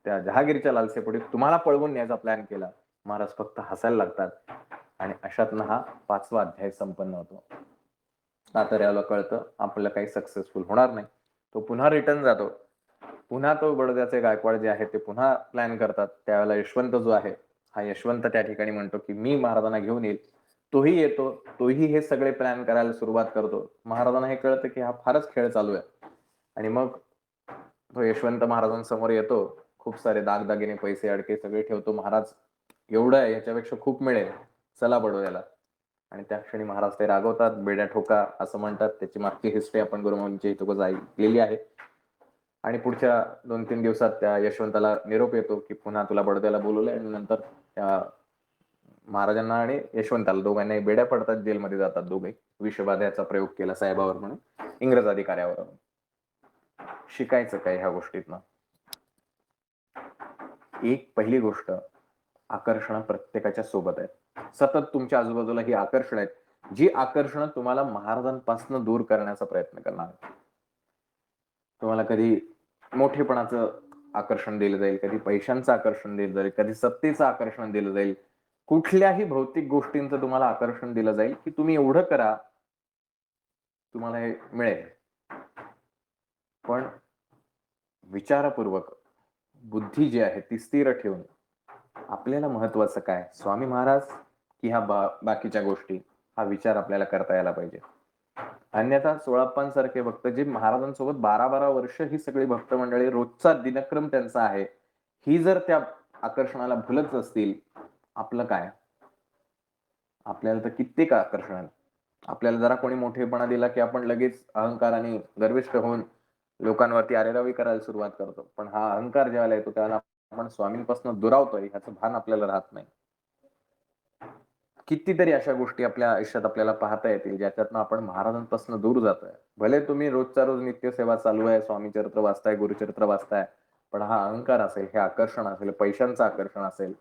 त्या जहागीरच्या लालसेपोटी तुम्हाला पळवून न्यायचा प्लॅन केला. महाराज फक्त हसायला लागतात आणि अशातनं हा 5वा अध्याय संपन्न होतो. तात्याला कळतं आपल्याला काही सक्सेसफुल होणार नाही, तो पुन्हा रिटर्न जातो. पुन्हा तो बडोद्याचे गायकवाड जे आहे ते पुन्हा प्लॅन करतात. त्यावेळेला यशवंत जो आहे, हा यशवंत त्या ठिकाणी म्हणतो की मी महाराजांना घेऊन येईल. तोही येतो, तोही हे सगळे प्लॅन करायला सुरुवात करतो. महाराजांना हे कळतं की हा फारच खेळ चालू आहे. आणि मग तो यशवंत महाराजांसमोर येतो, खूप सारे दागदागिने पैसे अडके सगळे ठेवतो. महाराज एवढं आहे, याच्यापेक्षा खूप मिळेल, चला बडोद्याला. आणि त्या क्षणी महाराज ते रागवतात, बेड्या ठोका असं म्हणतात. त्याची मागची हिस्ट्री आपण गुरुमाऊलींच्या इथं ऐकलेली आहे. आणि पुढच्या 2-3 दिवसात त्या यशवंताला निरोप येतो की पुन्हा तुला बडोद्याला बोलवलंय. आणि नंतर त्या महाराजांना आणि यशवंताला दोघांनाही बेड्या पडतात, जेलमध्ये जातात दोघे. विषबाध्याचा प्रयोग केला साहेबावर म्हणून, इंग्रज अधिकाऱ्यावर. शिकायचं काय ह्या गोष्टीतनं? एक पहिली गोष्ट, आकर्षण प्रत्येकाच्या सोबत आहेत. सतत तुमच्या आजूबाजूला ही आकर्षण आहेत, जी आकर्षण तुम्हाला महाराजांपासून दूर करण्याचा प्रयत्न करणार आहेत. तुम्हाला कधी मोठेपणाचं आकर्षण दिलं जाईल, कधी पैशांचं आकर्षण दिलं जाईल, कधी सत्तेचं आकर्षण दिलं जाईल, कुठल्याही भौतिक गोष्टींचं तुम्हाला आकर्षण दिलं जाईल की तुम्ही एवढं करा तुम्हाला हे मिळेल. पण विचारपूर्वक बुद्धी जी आहे ती स्थिर ठेवून आपल्याला महत्वाचं काय, स्वामी महाराज की ह्या बाकीच्या गोष्टी, हा विचार आपल्याला करता यायला पाहिजे. अन्यथा सोळाप्पांसारखे भक्त जे महाराजांसोबत 12-12 वर्ष ही सगळी भक्त मंडळी रोजचा दिनक्रम त्यांचा आहे, ही जर त्या आकर्षणाला भुलत असतील, आपलं काय? आपल्याला तर कित्येक आकर्षण. आपल्याला जरा कोणी मोठेपणा दिला की आपण लगेच अहंकाराने गर्विष्ठ होऊन लोकांवरती आरेरावी करायला सुरुवात करतो. पण हा अहंकार ज्यावेळेला येतो त्याला आपण स्वामींपासून दुरावतोय ह्याचं भान आपल्याला राहत नाही. कितीतरी अशा गोष्टी आपल्या आयुष्यात आपल्याला पाहता येतील ज्याच्यातनं आपण महाराजांपासून दूर जातोय. भले तुम्ही रोजच्या रोज नित्यसेवा चालू आहे, स्वामी चरित्र वाचताय, गुरुचरित्र वाचताय, पण हा अहंकार असेल, हे आकर्षण असेल, पैशांचं आकर्षण असेल,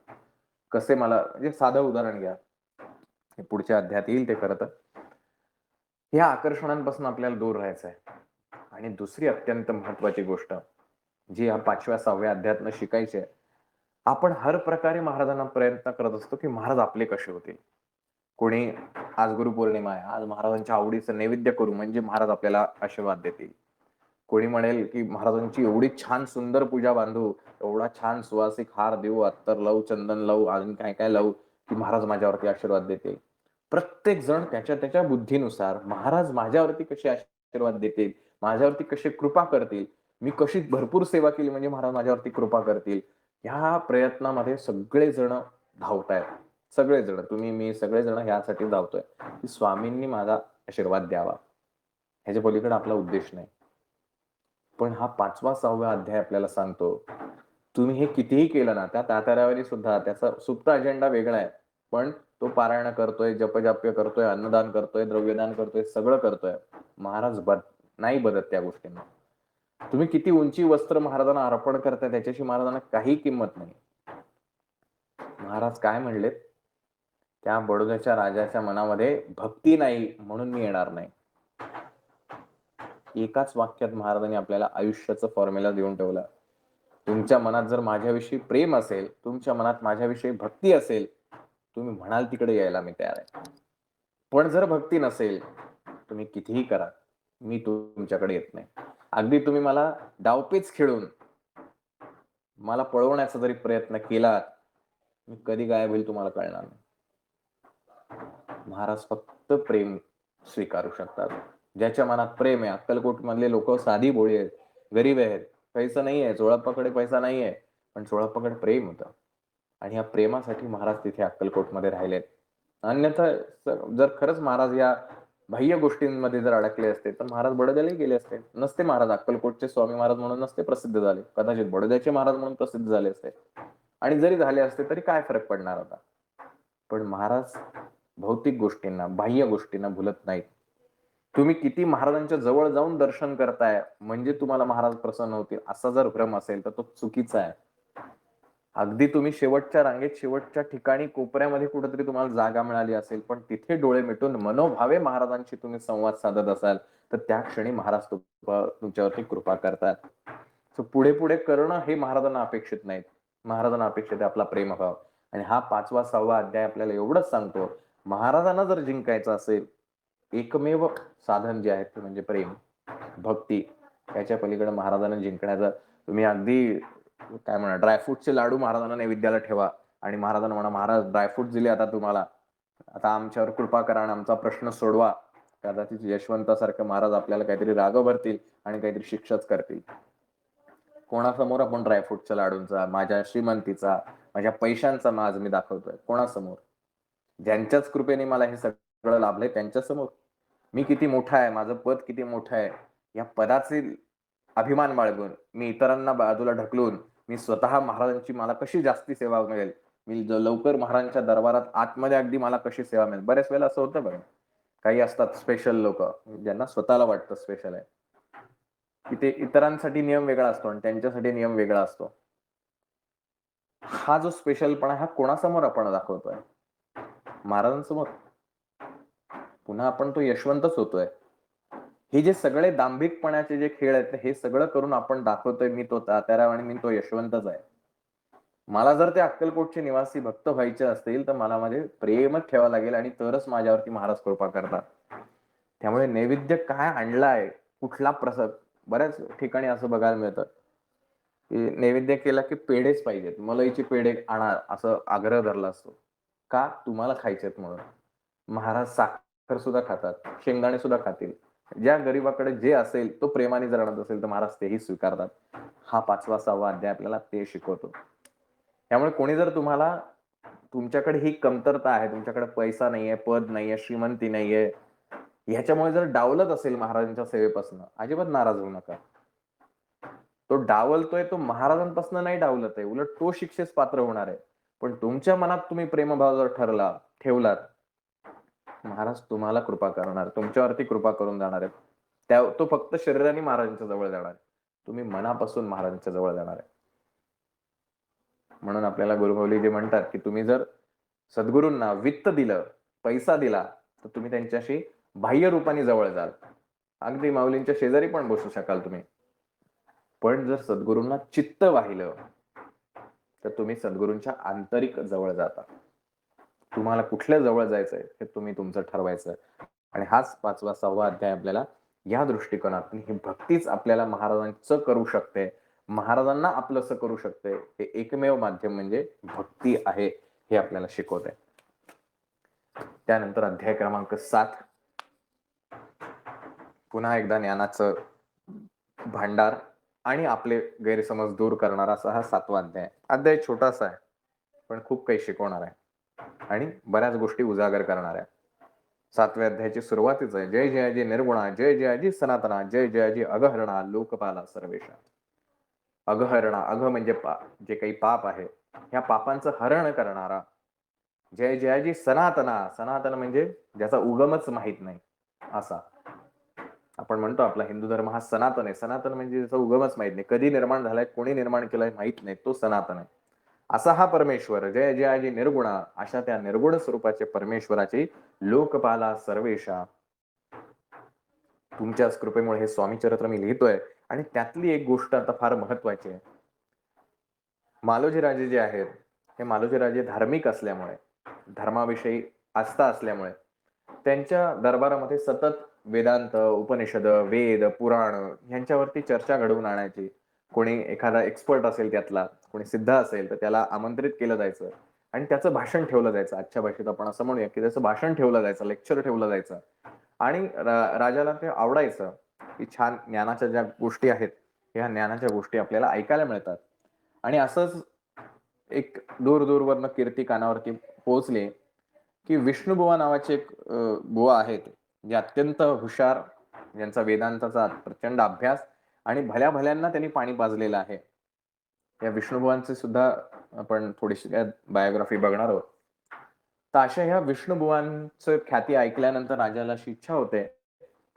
कसे मला म्हणजे साधं उदाहरण घ्या, हे पुढच्या अध्यायात येईल ते खरं तर. ह्या आकर्षणांपासून आपल्याला दूर राहायचं आहे. आणि दुसरी अत्यंत महत्वाची गोष्ट जी या 5व्या-6व्या अध्यायातनं शिकायची आहे. आपण हर प्रकारे महाराजांना प्रयत्न करत असतो, की महाराज आपले कसे होतील. कोणी आज गुरुपौर्णिमा आहे, आज महाराजांच्या आवडीचं नैवेद्य करू म्हणजे महाराज आपल्याला आशीर्वाद देतील. कोणी म्हणेल, की महाराजांची एवढी छान सुंदर पूजा बांधू, एवढा छान सुवासिक हार देऊ, अत्तर लावू, चंदन लावू, अजून काय-काय लावू, की महाराज माझ्यावरती आशीर्वाद देतील. प्रत्येक जण त्याच्या बुद्धीनुसार महाराज माझ्यावरती कसे आशीर्वाद देतील, माझ्यावरती कशी कृपा करतील, मी कशी भरपूर सेवा केली म्हणजे महाराज माझ्यावरती कृपा करतील. ह्या प्रयत्नामध्ये सगळेजण धावतायत. सगळेजण, तुम्ही, मी सगळेजण ह्यासाठी धावतोय, की स्वामींनी माझा आशीर्वाद द्यावा. ह्याच्या पलीकडे आपला उद्देश नाही. पण हा 5वा-6वा अध्याय आपल्याला सांगतो, तुम्ही हे कितीही केलं ना, त्या ताताऱ्यावरी सुद्धा त्याचा सुप्त अजेंडा वेगळा आहे. पण तो पारायण करतोय, जपजाप्य करतोय, अन्नदान करतोय, द्रव्यदान करतोय, सगळं करतोय. महाराज नाही बदत त्या गोष्टींना. तुम्ही किती उंची वस्त्र महाराजांना अर्पण करताय त्याच्याशी महाराजांना काही किंमत नाही. महाराज काय म्हणलेत? त्या बडोद्याच्या राजाच्या मनामध्ये भक्ती नाही म्हणून मी येणार नाही. एकाच वाक्यात महाराजांनी आपल्याला आयुष्याचं फॉर्म्युला देऊन ठेवला. तुमच्या मनात जर माझ्याविषयी प्रेम असेल, तुमच्या मनात माझ्याविषयी भक्ती असेल, तुम्ही म्हणाल तिकडे यायला मी तयार आहे. पण जर भक्ती नसेल, तुम्ही कितीही करा, मी तुमच्याकडे येत नाही. अगदी तुम्ही मला डावपेच खेळून मला पळवण्याचा जरी प्रयत्न केलात, मी कधी गायब होईल तुम्हाला कळणार नाही. महाराज फक्त प्रेम स्वीकारू शकतात. ज्याच्या मनात प्रेम आहे. अक्कलकोट मधले लोक साधी भोळी आहेत, गरीब आहेत, पैसा नाही आहे, चोळप्पाकडे पैसा नाही आहे, पण चोळप्पाकडे प्रेम होतं. आणि या प्रेमासाठी महाराज तिथे अक्कलकोटमध्ये राहिलेत. अन्यथा जर खरंच महाराज या बाह्य गोष्टींमध्ये जर अडकले असते तर महाराज बडोद्यालाही गेले असते. नसते महाराज अक्कलकोटचे स्वामी महाराज म्हणून नसते प्रसिद्ध झाले, कदाचित बडोद्याचे महाराज म्हणून प्रसिद्ध झाले असते. आणि जरी झाले असते तरी काय फरक पडणार होता. पण महाराज भौतिक गोष्टींना, बाह्य गोष्टींना भुलत नाहीत. तुम्ही किती महाराजांच्या जवळ जाऊन दर्शन करताय म्हणजे तुम्हाला महाराज प्रसन्न होतील असा जर भ्रम असेल तर तो चुकीचा आहे. अगदी तुम्ही शेवटच्या रांगेत, शेवटच्या ठिकाणी कोपऱ्यामध्ये कुठेतरी तुम्हाला जागा मिळाली असेल, पण तिथे डोळे मिटून मनोभावे महाराजांशी तुम्ही संवाद साधत असाल तर त्या क्षणी महाराज तुमच्यावरती कृपा करतात. पुढे पुढे करणं हे महाराजांना अपेक्षित नाहीत. महाराजांना अपेक्षित आहे आपला प्रेमभाव. आणि हा 5वा-6वा अध्याय आपल्याला एवढंच सांगतो, महाराजांना जर जिंकायचं असेल, एकमेव साधन जे आहे ते म्हणजे प्रेम, भक्ती. त्याच्या पलीकडे महाराजांना जिंकण्याचं तुम्ही अगदी काय म्हणा, ड्रायफ्रूटचे लाडू महाराजांना नैवेद्याला ठेवा आणि महाराजांना म्हणा, महाराज ड्रायफ्रूट दिले आता तुम्हाला, आता आमच्यावर कृपा करा आणि आमचा प्रश्न सोडवा. कदाचित यशवंतासारखं महाराज आपल्याला काहीतरी राग भरतील आणि काहीतरी शिक्षाच करतील. कोणासमोर आपण ड्रायफ्रूटच्या लाडूंचा, माझ्या श्रीमंतीचा, माझ्या पैशांचा माज मी दाखवतोय? कोणासमोर? ज्यांच्याच कृपेने मला हे सगळं लाभलंय त्यांच्यासमोर. मी किती मोठा आहे, माझं पद किती मोठं आहे, या पदाचे अभिमान बाळगून मी इतरांना बाजूला ढकलून मी स्वतः महाराजांची मला कशी जास्ती सेवा मिळेल, मी लवकर महाराजांच्या दरबारात आतमध्ये अगदी मला कशी सेवा मिळेल. बऱ्याच वेळेला असं होतं बघा, काही असतात स्पेशल लोक ज्यांना स्वतःला वाटतं स्पेशल आहे, की ते इतरांसाठी नियम वेगळा असतो आणि त्यांच्यासाठी नियम वेगळा असतो. हा जो स्पेशलपणा हा कोणासमोर आपण दाखवतोय? महाराजांसमोर. पुन्हा आपण तो यशवंतच होतोय. हे जे सगळे दांभिकपणाचे जे खेळ आहेत हे सगळं करून आपण दाखवतोय मी तो तात्याराव आणि मी तो यशवंतच आहे. मला जर ते अक्कलकोटचे निवासी भक्त व्हायचे असतील तर मला माझे प्रेमच ठेवावं लागेल आणि तरच माझ्यावरती महाराज कृपा करतात. त्यामुळे नैवेद्य काय आणलाय, कुठला प्रसाद, बऱ्याच ठिकाणी असं बघायला मिळतं की नैवेद्य केला की पेढेच पाहिजेत, मलईचे पेढे आणा असं आग्रह धरला असतो. का? तुम्हाला खायचेत म्हणून. महाराज साखर सुद्धा खातात, शेंगदाणे सुद्धा खातील. ज्या गरीबाकडे जे असेल तो प्रेमाने जर आणत असेल तर महाराज तेही स्वीकारतात. हा 5वा-6वा अध्याय आपल्याला ते शिकवतो. त्यामुळे कोणी जर तुम्हाला, तुमच्याकडे ही कमतरता आहे, तुमच्याकडे पैसा नाहीये, पद नाहीये, श्रीमंती नाहीये, ह्याच्यामुळे जर डावलत असेल महाराजांच्या सेवेपासून, अजिबात नाराज होऊ नका. तो डावलतोय तो महाराजांपासून नाही डावलत आहे, उलट तो शिक्षेस पात्र होणार आहे. पण तुमच्या मनात तुम्ही प्रेमभाव जर ठेवलात, महाराज तुम्हाला कृपा करणार, तुमच्यावरती कृपा करून जाणार आहेत. तो फक्त शरीराने महाराजांच्या जवळ जाणार आहे, तुम्ही मनापासून महाराजांच्या जवळ जाणार आहे. म्हणून आपल्याला गुरुमाऊली जे म्हणतात की तुम्ही जर सद्गुरूंना वित्त दिलं, पैसा दिला, तर तुम्ही त्यांच्याशी बाह्य रूपाने जवळ जाल. अगदी माऊलींच्या शेजारी पण बसू शकाल तुम्ही. पण जर सद्गुरूंना चित्त वाहिलं, तर तुम्ही सद्गुरूंच्या आंतरिक जवळ जाता. तुम्हाला कुठल्या जवळ जायचंय हे तुम्ही तुमचं ठरवायचं. आणि हाच 5वा 6वा अध्याय आपल्याला या दृष्टिकोनातून ही भक्तीच आपल्याला महाराजांचं करू शकते. महाराजांना आपलंसं करू शकते. हे एकमेव माध्यम म्हणजे भक्ती आहे, हे आपल्याला शिकवतंय. त्यानंतर अध्याय क्रमांक 7. पुन्हा एकदा ज्ञानाचं भांडार आणि आपले गैरसमज दूर करणारा असा हा 7वा अध्याय. अध्याय छोटासा आहे, पण खूप काही शिकवणार आहे आणि बऱ्याच गोष्टी उजागर करणार आहे. 7व्या अध्यायाची सुरुवातीच आहे. जय जयाजी निर्गुणा, जय जयाजी सनातना, जय जयाजी अगहरणा, लोकपाला सर्वेशा. अगहरणा, अघ म्हणजे जे काही पाप आहे, ह्या पापांचं हरण करणारा. जय जयाजी सनातना, सनातन म्हणजे ज्याचा उगमच माहित नाही असा. आपण म्हणतो आपला हिंदू धर्म हा सनातन आहे. सनातन म्हणजे ज्याचा उगमच माहित नाही, कधी निर्माण झालाय, कोणी निर्माण केलाय माहित नाही, तो सनातन आहे. असा हा परमेश्वर जय जयाजी निर्गुणा, अशा त्या निर्गुण स्वरूपाचे परमेश्वराची लोकपाला सर्वेशा. तुमच्याच कृपेमुळे हे स्वामी चरित्र मी लिहितोय आणि त्यातली एक गोष्ट आता फार महत्वाची आहे. मालोजी राजे जे आहेत, हे मालोजी राजे धार्मिक असल्यामुळे, धर्माविषयी आस्था असल्यामुळे त्यांच्या दरबारामध्ये सतत वेदांत, उपनिषद, वेद, पुराण यांच्यावरती चर्चा घडवून आणायची. कोणी एखादा एक्सपर्ट असेल त्यातला, कोणी सिद्ध असेल तर त्याला आमंत्रित केलं जायचं आणि त्याचं भाषण ठेवलं जायचं. आजच्या भाषेत आपण असं म्हणूया की त्याचं भाषण ठेवलं जायचं, लेक्चर ठेवलं जायचं आणि राजाला ते आवडायचं की छान ज्ञानाच्या ज्या गोष्टी आहेत, ह्या ज्ञानाच्या गोष्टी आपल्याला ऐकायला मिळतात. आणि असंच एक दूरवरनं कीर्ती कानावरती पोहोचली की विष्णुबुवा नावाचे एक बुवा आहेत, जे अत्यंत हुशार, ज्यांचा वेदांताचा प्रचंड अभ्यास आणि भल्या भल्यांना त्यांनी पाणी पाजलेलं आहे. या विष्णुबुवांचे सुद्धा आपण थोडीशी बायोग्राफी बघणार आहोत. तर अशा ह्या विष्णुबुवांचं ख्याती ऐकल्यानंतर राजाला अशी इच्छा होते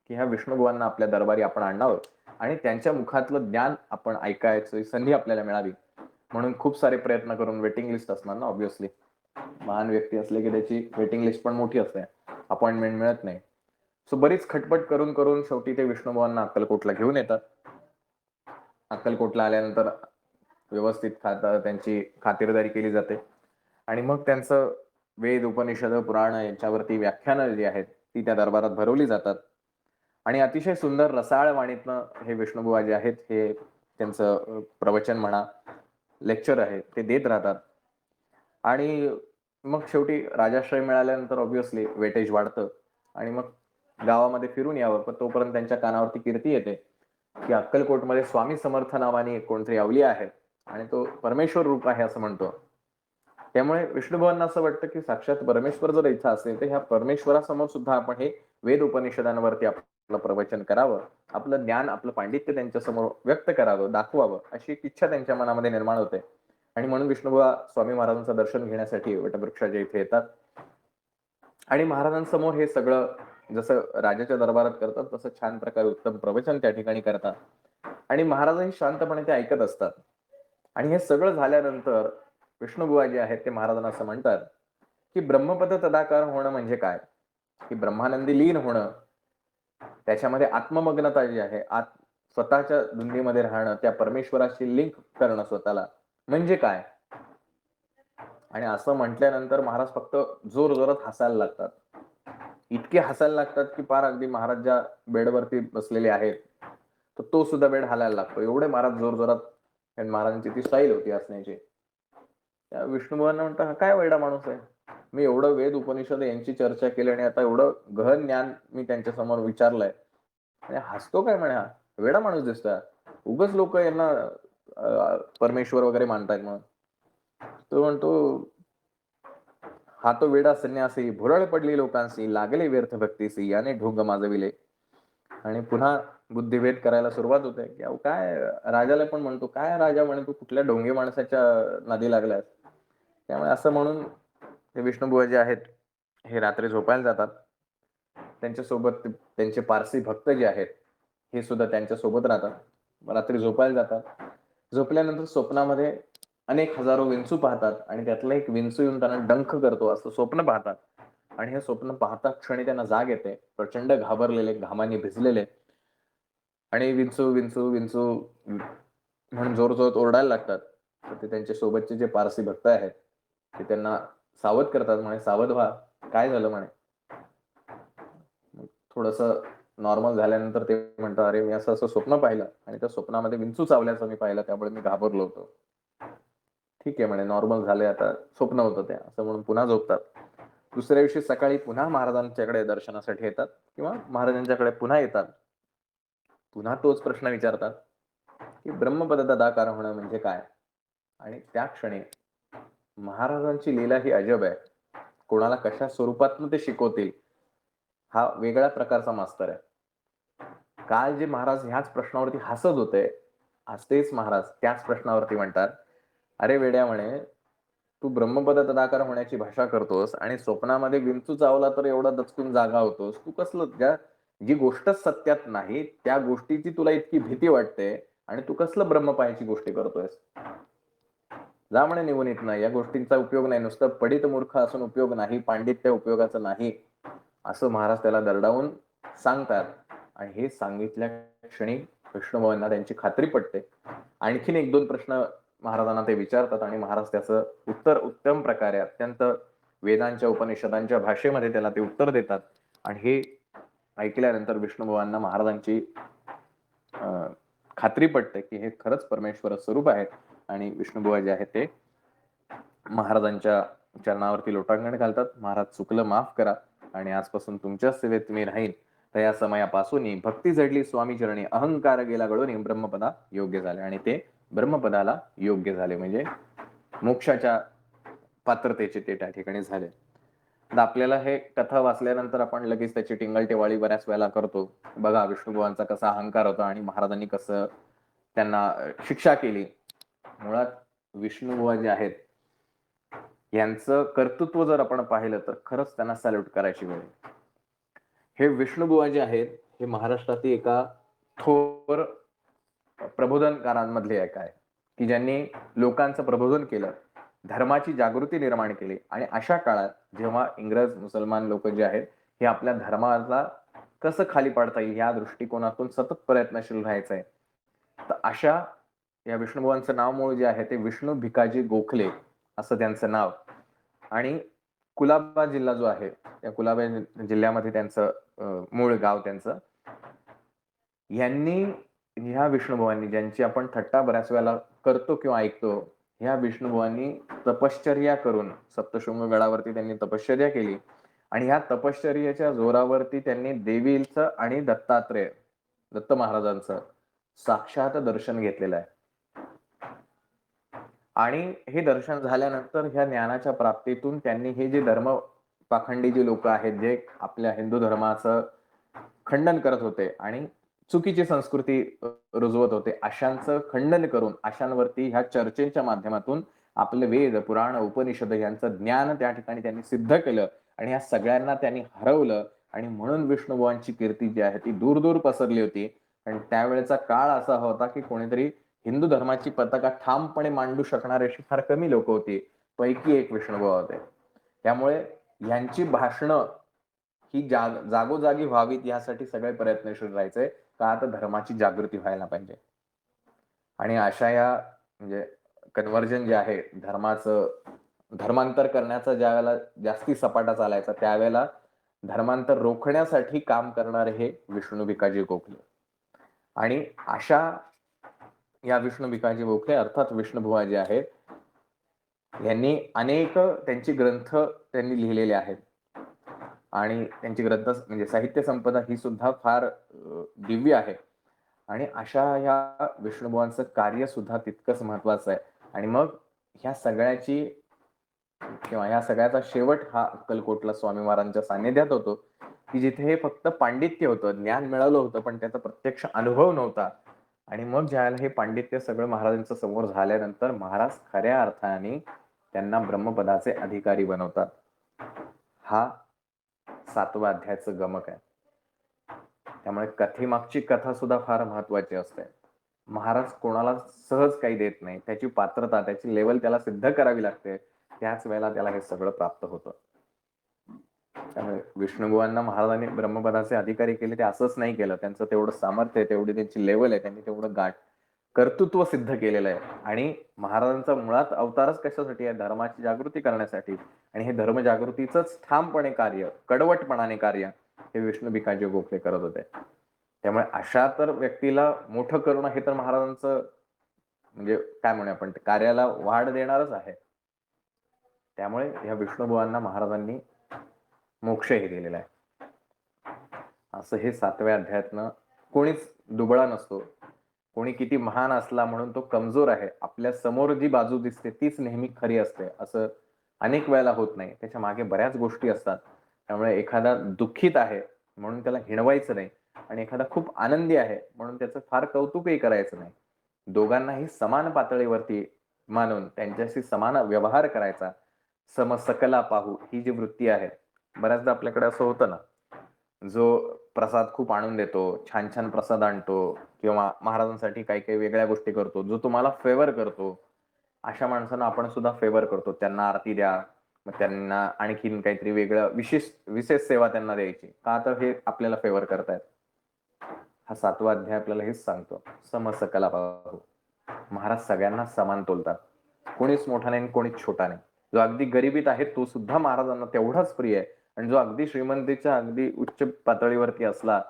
की ह्या विष्णुबुवांना आपल्या दरबारी आपण आणावं आणि त्यांच्या मुखातलं ज्ञान आपण ऐकायची संधी आपल्याला मिळावी. म्हणून खूप सारे प्रयत्न करून, वेटिंग लिस्ट असणार ना ऑब्व्हियसली, महान व्यक्ती असले की त्याची वेटिंग लिस्ट पण मोठी असते, अपॉइंटमेंट मिळत नाही. सो बरीच खटपट करून करून शेवटी ते विष्णुबुवांना अक्कलकोटला घेऊन येतात. अक्कलकोटला आल्यानंतर व्यवस्थित त्यांची खातिरदारी केली जाते आणि मग त्यांचं वेद, उपनिषद, पुराण यांच्यावरती व्याख्यानं जी आहेत ती त्या दरबारात भरवली जातात आणि अतिशय सुंदर रसाळ वाणीतनं हे विष्णुबुवा जे आहेत हे त्यांचं प्रवचन म्हणा, लेक्चर आहे ते देत राहतात. आणि मग शेवटी राजाश्रय मिळाल्यानंतर ऑब्व्हियसली वेटेज वाढतं आणि मग गावामध्ये फिरून यावं. पण तोपर्यंत त्यांच्या कानावरती कीर्ती येते की अक्कलकोटमध्ये स्वामी समर्थ नावाने कोणतरी अवली आहे आणि तो परमेश्वर रूप आहे असं म्हणतो. त्यामुळे विष्णुबुवांना असं वाटतं की साक्षात परमेश्वर जर इथं असेल तर ह्या परमेश्वरासमोर सुद्धा आपण हे वेद उपनिषदांवरती आपलं प्रवचन करावं, आपलं ज्ञान, आपलं पांडित्य त्यांच्यासमोर व्यक्त करावं, दाखवावं, अशी एक इच्छा त्यांच्या मनामध्ये निर्माण होते. आणि म्हणून विष्णुबुवा स्वामी महाराजांचं दर्शन घेण्यासाठी वटवृक्षाच्या इथे येतात आणि महाराजांसमोर हे सगळं जसं राजाच्या दरबारात करतात तसं छान प्रकारे उत्तम प्रवचन त्या ठिकाणी करतात आणि महाराजही शांतपणे ते ऐकत असतात. आणि हे सगळं झाल्यानंतर विष्णुबुवा जे आहेत ते महाराजांना असं म्हणतात की ब्रह्मपद तदाकार होणं म्हणजे काय, की ब्रह्मानंदी लीन होणं, त्याच्यामध्ये आत्ममग्नता जी आहे, स्वतःच्या धुंदीमध्ये राहणं, त्या परमेश्वराशी लिंक करणं स्वतःला म्हणजे काय. आणि असं म्हटल्यानंतर महाराज फक्त जोर जोरात हसायला लागतात. इतके हसायला लागतात की पार अगदी महाराज ज्या बेडवरती बसलेले आहेत तर तो सुद्धा बेड हलायला लागतो. एवढे महाराज जोर जोरात, महाराजांची ती स्टाईल होती हसण्याची. त्या विष्णुबुवांना म्हणतात, हा काय वेडा माणूस आहे, मी एवढं वेद उपनिषद यांची चर्चा केली आणि आता एवढं गहन ज्ञान मी त्यांच्या समोर विचारलंय आणि हसतो काय म्हणे, हा वेडा माणूस दिसतोय, उगाच लोक यांना परमेश्वर वगैरे मानतायत म्हणून. तो म्हणतो, हा तो वेडा संन्यासी, भुरळ पडली लोकांशी, लागले व्यर्थ भक्तीसी, याने ढोंग माजविले. आणि पुन्हा बुद्धिभेद करायला सुरुवात होते की अहो काय, राजाला पण म्हणतो, काय राजा म्हणे, तू कुठल्या ढोंगी माणसाच्या नादी लागलास. त्यामुळे असं म्हणून ते विष्णुबुवा जे आहेत हे रात्री झोपायला जातात. त्यांच्यासोबत त्यांचे पारसी भक्त जे आहेत हे सुद्धा त्यांच्या सोबत राहतात. रात्री झोपायला जातात. झोपल्यानंतर स्वप्नामध्ये अनेक हजारो विंचू पाहतात आणि त्यातला एक विंचू येऊन त्यांना डंख करतो असं स्वप्न पाहतात. आणि हे स्वप्न पाहता क्षणी त्यांना जाग येते. प्रचंड घाबरलेले, घामाने भिजलेले आणि विंचू विंचू विंचू म्हणून जोरजोरात ओरडायला लागतात. तर ते त्यांच्या सोबतचे जे पारसी भक्त आहेत ते त्यांना सावध करतात, म्हणे सावध व्हा, काय झालं म्हणे. थोडस नॉर्मल झाल्यानंतर ते म्हणतात, अरे मी असं असं स्वप्न पाहिलं आणि त्या स्वप्नामध्ये विंचू चावल्याचं मी पाहिलं, त्यामुळे मी घाबरलो होतो. ठीक आहे म्हणे, नॉर्मल झाले, आता स्वप्न होतं ते, असं म्हणून पुन्हा झोपतात. दुसऱ्या दिवशी सकाळी पुन्हा महाराजांच्याकडे दर्शनासाठी येतात किंवा महाराजांच्याकडे पुन्हा येतात. पुन्हा तोच प्रश्न विचारतात की ब्रह्मपद तदाकार होणं म्हणजे काय. आणि त्या क्षणी महाराजांची लीला ही अजब आहे. कोणाला कशा स्वरूपात ते शिकवतील हा वेगळ्या प्रकारचा मास्तर आहे. काल जे महाराज ह्याच प्रश्नावरती हसत होते, आज तेच महाराज त्याच प्रश्नावरती म्हणतात, अरे वेड्या म्हणे, तू ब्रह्मपद तदाकार होण्याची भाषा करतोस आणि स्वप्नामध्ये विंचू चावला तर एवढा दचकून जागा होतोस. तू कसलं, जी गोष्टच सत्यात नाही त्या गोष्टीची तुला इतकी भीती वाटते आणि तू कसलं ब्रह्म पाहायची गोष्टी करतोयस. जा म्हणे निघून येत नाही, या गोष्टींचा उपयोग नाही, नुसतं पडित मूर्ख असून उपयोग नाही, पांडित्य उपयोगाचं नाही, असं महाराज त्याला दरडावून सांगतात. आणि हे सांगितल्या क्षणी विष्णुभावांना त्यांची खात्री पटते. आणखीन एक दोन प्रश्न महाराजांना ते विचारतात आणि महाराज त्याचं उत्तर उत्तम प्रकारे अत्यंत वेदांच्या उपनिषदांच्या भाषेमध्ये त्याला ते उत्तर देतात. आणि हे ऐकल्यानंतर विष्णुभावांना महाराजांची खात्री पटते की हे खरंच परमेश्वर स्वरूप आहेत. आणि विष्णुबुवा जे आहेत ते महाराजांच्या चरणावरती लोटांगण घालतात, महाराज चुकलं माफ करा आणि आजपासून तुमच्या सेवेत मी राहीन. तर या समयापासून भक्ती जडली स्वामी चरणी, अहंकार गेला गळून ब्रह्मपदा योग्य झाले. आणि ते ब्रह्मपदाला योग्य झाले, म्हणजे मोक्षाच्या पात्रतेचे ते त्या ठिकाणी झाले. आपल्याला हे कथा वाचल्यानंतर आपण लगेच त्याची टिंगलटेवाळी बऱ्याच वेळेला करतो. बघा विष्णुबुवांचा कसा अहंकार होता आणि महाराजांनी कसं त्यांना शिक्षा केली. मुळात विष्णुबुवा जे आहेत यांचं कर्तृत्व जर आपण पाहिलं तर खरंच त्यांना सॅल्यूट करायची वेळ. हे विष्णुबुवा जे आहेत हे महाराष्ट्रातील एका थोर प्रबोधनकारांमधले एक आहे की ज्यांनी लोकांचं प्रबोधन केलं, धर्माची जागृती निर्माण केली. आणि अशा काळात जेव्हा इंग्रज मुसलमान लोक जे आहेत हे आपल्या धर्माला कसं खाली पाडता येईल या दृष्टिकोनातून सतत प्रयत्नशील राहायचंय, तर अशा या विष्णुबुवांचं नाव मूळ जे आहे ते विष्णू भिकाजी गोखले असं त्यांचं नाव. आणि कुलाबा जिल्हा जो आहे त्या कुलाबा जिल्ह्यामध्ये त्यांचं मूळ गाव त्यांचं. यांनी ह्या विष्णुबुवांनी ज्यांची आपण थट्टा बऱ्याच वेळेला करतो किंवा ऐकतो, ह्या विष्णुबुवांनी तपश्चर्या करून सप्तशृंग गडावरती त्यांनी तपश्चर्या केली. आणि ह्या तपश्चर्याच्या जोरावरती त्यांनी देवीचं आणि दत्तात्रय दत्त महाराजांचं साक्षात दर्शन घेतलेलं आहे. आणि हे दर्शन झाल्यानंतर ह्या ज्ञानाच्या प्राप्तीतून त्यांनी हे जे धर्म पाखंडी जे लोक आहेत जे आपल्या हिंदू धर्माचं खंडन करत होते आणि चुकीची संस्कृती रुजवत होते, अशांचं खंडन करून अशांवरती ह्या चर्चेच्या माध्यमातून आपले वेद पुराण उपनिषद यांचं ज्ञान त्या ठिकाणी त्यांनी सिद्ध केलं. आणि ह्या सगळ्यांना त्यांनी हरवलं. आणि म्हणून विष्णुबुवांची कीर्ती जी आहे ती दूर दूर पसरली होती. आणि त्यावेळेचा काळ असा होता की कोणीतरी हिंदू धर्माची पताका ठामपणे मांडू शकणारे अशी फार कमी लोक होती, पैकी एक विष्णुबुवा होते. त्यामुळे यांची भाषणं ही जागोजागी व्हावीत यासाठी सगळे प्रयत्नशील राहायचे, का आता धर्माची जागृती व्हायला पाहिजे. आणि अशा या म्हणजे कन्व्हर्जन जे आहे धर्माचं धर्मांतर करण्याचा ज्या वेळेला जास्ती सपाटा चालायचा त्यावेळेला धर्मांतर रोखण्यासाठी काम करणारे हे विष्णू भिकाजी गोखले. आणि अशा या विष्णू भिकाजी गोखले अर्थात विष्णुबुवा जे आहेत यांनी अनेक त्यांची ग्रंथ त्यांनी लिहिलेले आहेत. आणि त्यांची ग्रंथ म्हणजे साहित्य संपदा ही सुद्धा फार दिव्य आहे. आणि अशा ह्या विष्णुबुवांचं कार्य सुद्धा तितकंच महत्वाचं आहे. आणि मग ह्या सगळ्याची किंवा ह्या सगळ्याचा शेवट हा अक्कलकोटला स्वामी महाराजांच्या सान्निध्यात होतो, की जिथे हे फक्त पांडित्य होतं, ज्ञान मिळालं होतं पण त्याचा प्रत्यक्ष अनुभव नव्हता. आणि मग ज्याला हे पांडित्य सगळं महाराजांच्या समोर झाल्यानंतर महाराज खऱ्या अर्थाने त्यांना ब्रह्मपदाचे अधिकारी बनवतात. हा 7व्या अध्यायाचं गमक आहे. त्यामुळे कथेमागची कथा सुद्धा फार महत्वाची असते. महाराज कोणाला सहज काही देत नाही, त्याची पात्रता त्याची लेवल त्याला सिद्ध करावी लागते, त्याच वेळेला त्याला हे सगळं प्राप्त होतं. त्यामुळे विष्णुबुवांना महाराजांनी ब्रह्मपदाचे अधिकारी केले ते असंच नाही केलं. त्यांचं तेवढं सामर्थ्य आहे, तेवढी त्यांची लेवल आहे, त्यांनी तेवढं कर्तृत्व सिद्ध केलेलं आहे. आणि महाराजांचा मुळात अवतारच कशासाठी आहे? धर्माची जागृती करण्यासाठी. आणि हे धर्म जागृतीचंच ठामपणे कार्य, कडवटपणाने कार्य हे विष्णू भिकाजी गोखले करत होते. त्यामुळे अशा तर व्यक्तीला मोठं करणं हे तर महाराजांचं म्हणजे काय म्हणूया आपण कार्याला वाढ देणारच आहे. त्यामुळे या विष्णुबुवांना महाराजांनी मोक्षही दिलेला आहे. असं हे 7व्या अध्यायातनं कोणीच दुबळा नसतो. कोणी किती महान असला म्हणून तो कमजोर आहे, आपल्या समोर जी बाजू दिसते तीच नेहमी खरी असते, असं अनेक वेळेला होत नाही. त्याच्या मागे बऱ्याच गोष्टी असतात. त्यामुळे एखादा दुःखित आहे म्हणून त्याला हिणवायचं नाही, आणि एखादा खूप आनंदी आहे म्हणून त्याचं फार कौतुकही करायचं नाही. दोघांनाही समान पातळीवरती मानून त्यांच्याशी समान व्यवहार करायचा. समसकला पाहू ही जी वृत्ती आहे, बऱ्याचदा आपल्याकडे असं होतं ना, जो प्रसाद खूप आणून देतो, छान छान प्रसाद आणतो किंवा महाराजांसाठी काही काही वेगळ्या गोष्टी करतो, जो तुम्हाला फेवर करतो, अशा माणसांना आपण सुद्धा फेवर करतो. त्यांना आरती द्या, मग त्यांना आणखीन काहीतरी वेगळं विशेष सेवा त्यांना द्यायची का, तर हे आपल्याला फेवर करतायत. हा 7वा अध्याय आपल्याला हेच सांगतो. समसकला पाहू. महाराज सगळ्यांना समान तोलतात. कोणीच मोठा नाही, कोणीच छोटा नाही. जो अगदी गरिबीत आहे तो सुद्धा महाराजांना तेवढाच प्रिय आहे, आणि जो अगदी श्रीमंतीच्या अगदी उच्च पातळीवरती असला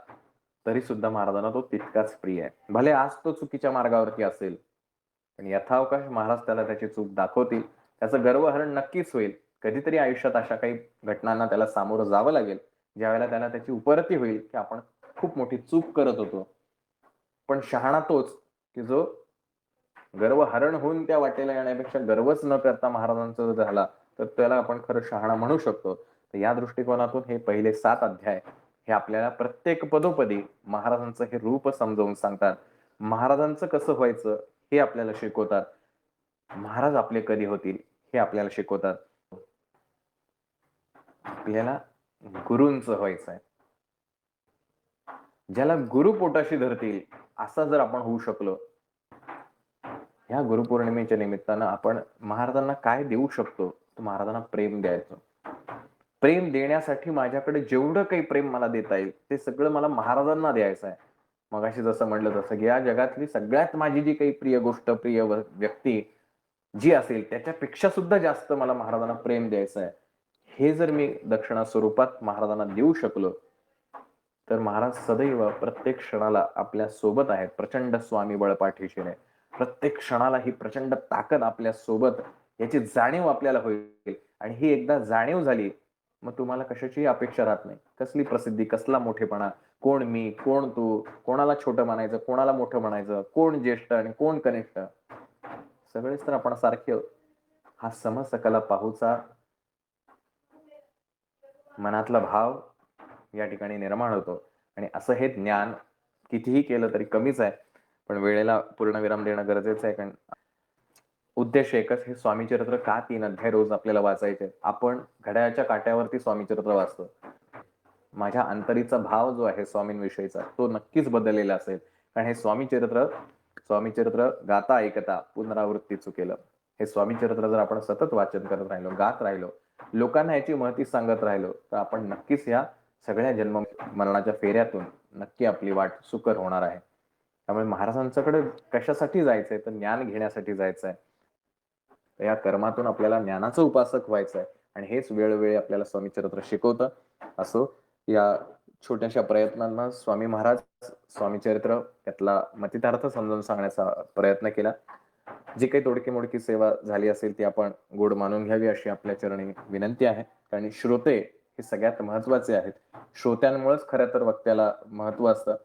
तरी सुद्धा महाराजांना तो तितकाच प्रिय आहे. भले आज तो चुकीच्या मार्गावरती असेल, पण यथावकाश महाराज त्याला त्याची चूक दाखवतील. त्याचं गर्वहरण नक्कीच होईल. कधीतरी आयुष्यात अशा काही घटनांना त्याला सामोरं जावं लागेल, ज्यावेळेला त्याला त्याची उपरती होईल की आपण खूप मोठी चूक करत होतो. पण शहाणा तोच की जो गर्वहरण होऊन त्या वाटेला येण्यापेक्षा गर्वच न करता महाराजांचा झाला, तर त्याला आपण खरं शहाणा म्हणू शकतो. तर या दृष्टिकोनातून हे पहिले 7 अध्याय हे आपल्याला प्रत्येक पदोपदी महाराजांचं हे रूप समजावून सांगतात. महाराजांचं कसं व्हायचं हे आपल्याला शिकवतात. महाराज आपले कधी होतील हे आपल्याला शिकवतात. आपल्याला गुरूंचं व्हायचं आहे. ज्याला गुरु पोटाशी धरतील असा जर आपण होऊ शकलो, ह्या गुरुपौर्णिमेच्या निमित्तानं आपण महाराजांना काय देऊ शकतो? तर महाराजांना प्रेम द्यायचं. प्रेम देण्यासाठी माझ्याकडे जेवढं काही प्रेम मला देता येईल ते सगळं मला महाराजांना द्यायचं आहे. मगाशी जसं म्हटलं तसं की या जगातली सगळ्यात माझी जी काही प्रिय गोष्ट, प्रिय व्यक्ती जी असेल त्याच्यापेक्षा सुद्धा जास्त मला महाराजांना प्रेम द्यायचं आहे. हे जर मी दक्षिणा स्वरूपात महाराजांना देऊ शकलो, तर महाराज सदैव प्रत्येक क्षणाला आपल्या सोबत आहेत. प्रचंड स्वामी बळपाठीशी नाही, प्रत्येक क्षणाला ही प्रचंड ताकद आपल्या सोबत, याची जाणीव आपल्याला होईल. आणि ही एकदा जाणीव झाली, मग तुम्हाला कशाची अपेक्षा राहत नाही. कसली प्रसिद्धी, कसला मोठेपणा, कोण मी, कोण तू, कोणाला छोटं म्हणायचं, कोणाला मोठं म्हणायचं, कोण ज्येष्ठ आणि कोण कनिष्ठ, सगळेच तर आपण सारखे. हा समसकला पाहूचा मनातला भाव या ठिकाणी निर्माण होतो. आणि असं हे ज्ञान कितीही केलं तरी कमीच आहे. पण वेळेला पूर्णविराम देणं गरजेचं आहे, कारण उद्देश एकच, हे स्वामीचरित्र का 3 अध्याय रोज आपल्याला वाचायचे. आपण घड्याळाच्या काट्यावरती स्वामीचरित्र वाचतो. माझ्या अंतरीचा भाव जो आहे स्वामींविषयीचा तो नक्कीच बदललेला असेल. कारण हे स्वामीचरित्र गाता ऐकता पुनरावृत्ती चुकेलं. हे स्वामीचरित्र जर आपण सतत वाचन करत राहिलो, गात राहिलो, लोकांना याची महती सांगत राहिलो, तर आपण नक्कीच या सगळ्या जन्म मरणाच्या फेऱ्यातून नक्की आपली वाट सुकर होणार आहे. त्यामुळे महाराजांच्याकडे कशासाठी जायचंय? तर ज्ञान घेण्यासाठी जायचंय. या कर्मातून आपल्याला ज्ञानाचं उपासक व्हायचं आहे. आणि हेच वेळोवेळी आपल्याला स्वामीचरित्र शिकवतं. असो, या छोट्याशा प्रयत्नांना स्वामी महाराज स्वामीचरित्र त्यातला मतितार्थ समजावून सांगण्याचा प्रयत्न केला. जी काही तोडकी मोडकी सेवा झाली असेल ती आपण गोड मानून घ्यावी अशी आपल्या चरणी विनंती आहे. कारण श्रोते हे सगळ्यात महत्वाचे आहेत. श्रोत्यांमुळेच खरं तर वक्त्याला महत्व असतं.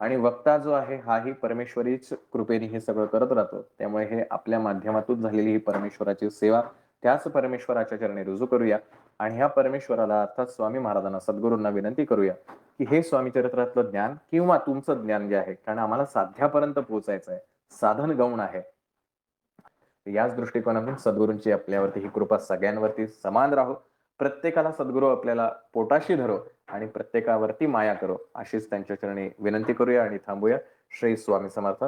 आणि वक्ता जो आहे हाही परमेश्वरीच कृपेने हे सगळं करत राहतो. त्यामुळे हे आपल्या माध्यमातून झालेली ही परमेश्वराची सेवा त्याच परमेश्वराच्या चरणी रुजू करूया. आणि ह्या परमेश्वराला अर्थात स्वामी महाराजांना, सद्गुरूंना विनंती करूया की हे स्वामीचरित्रातलं ज्ञान किंवा तुमचं ज्ञान जे आहे, कारण आम्हाला साध्यापर्यंत पोहोचायचं आहे, साधन गौण आहे. याच दृष्टिकोनातून सद्गुरूंची आपल्यावरती ही कृपा सगळ्यांवरती समान राहो. प्रत्येकाला सद्गुरू आपल्याला पोटाशी धरो आणि प्रत्येकावरती माया करो, अशीच त्यांच्या चरणी विनंती करूया आणि थांबूया. श्री स्वामी समर्थ.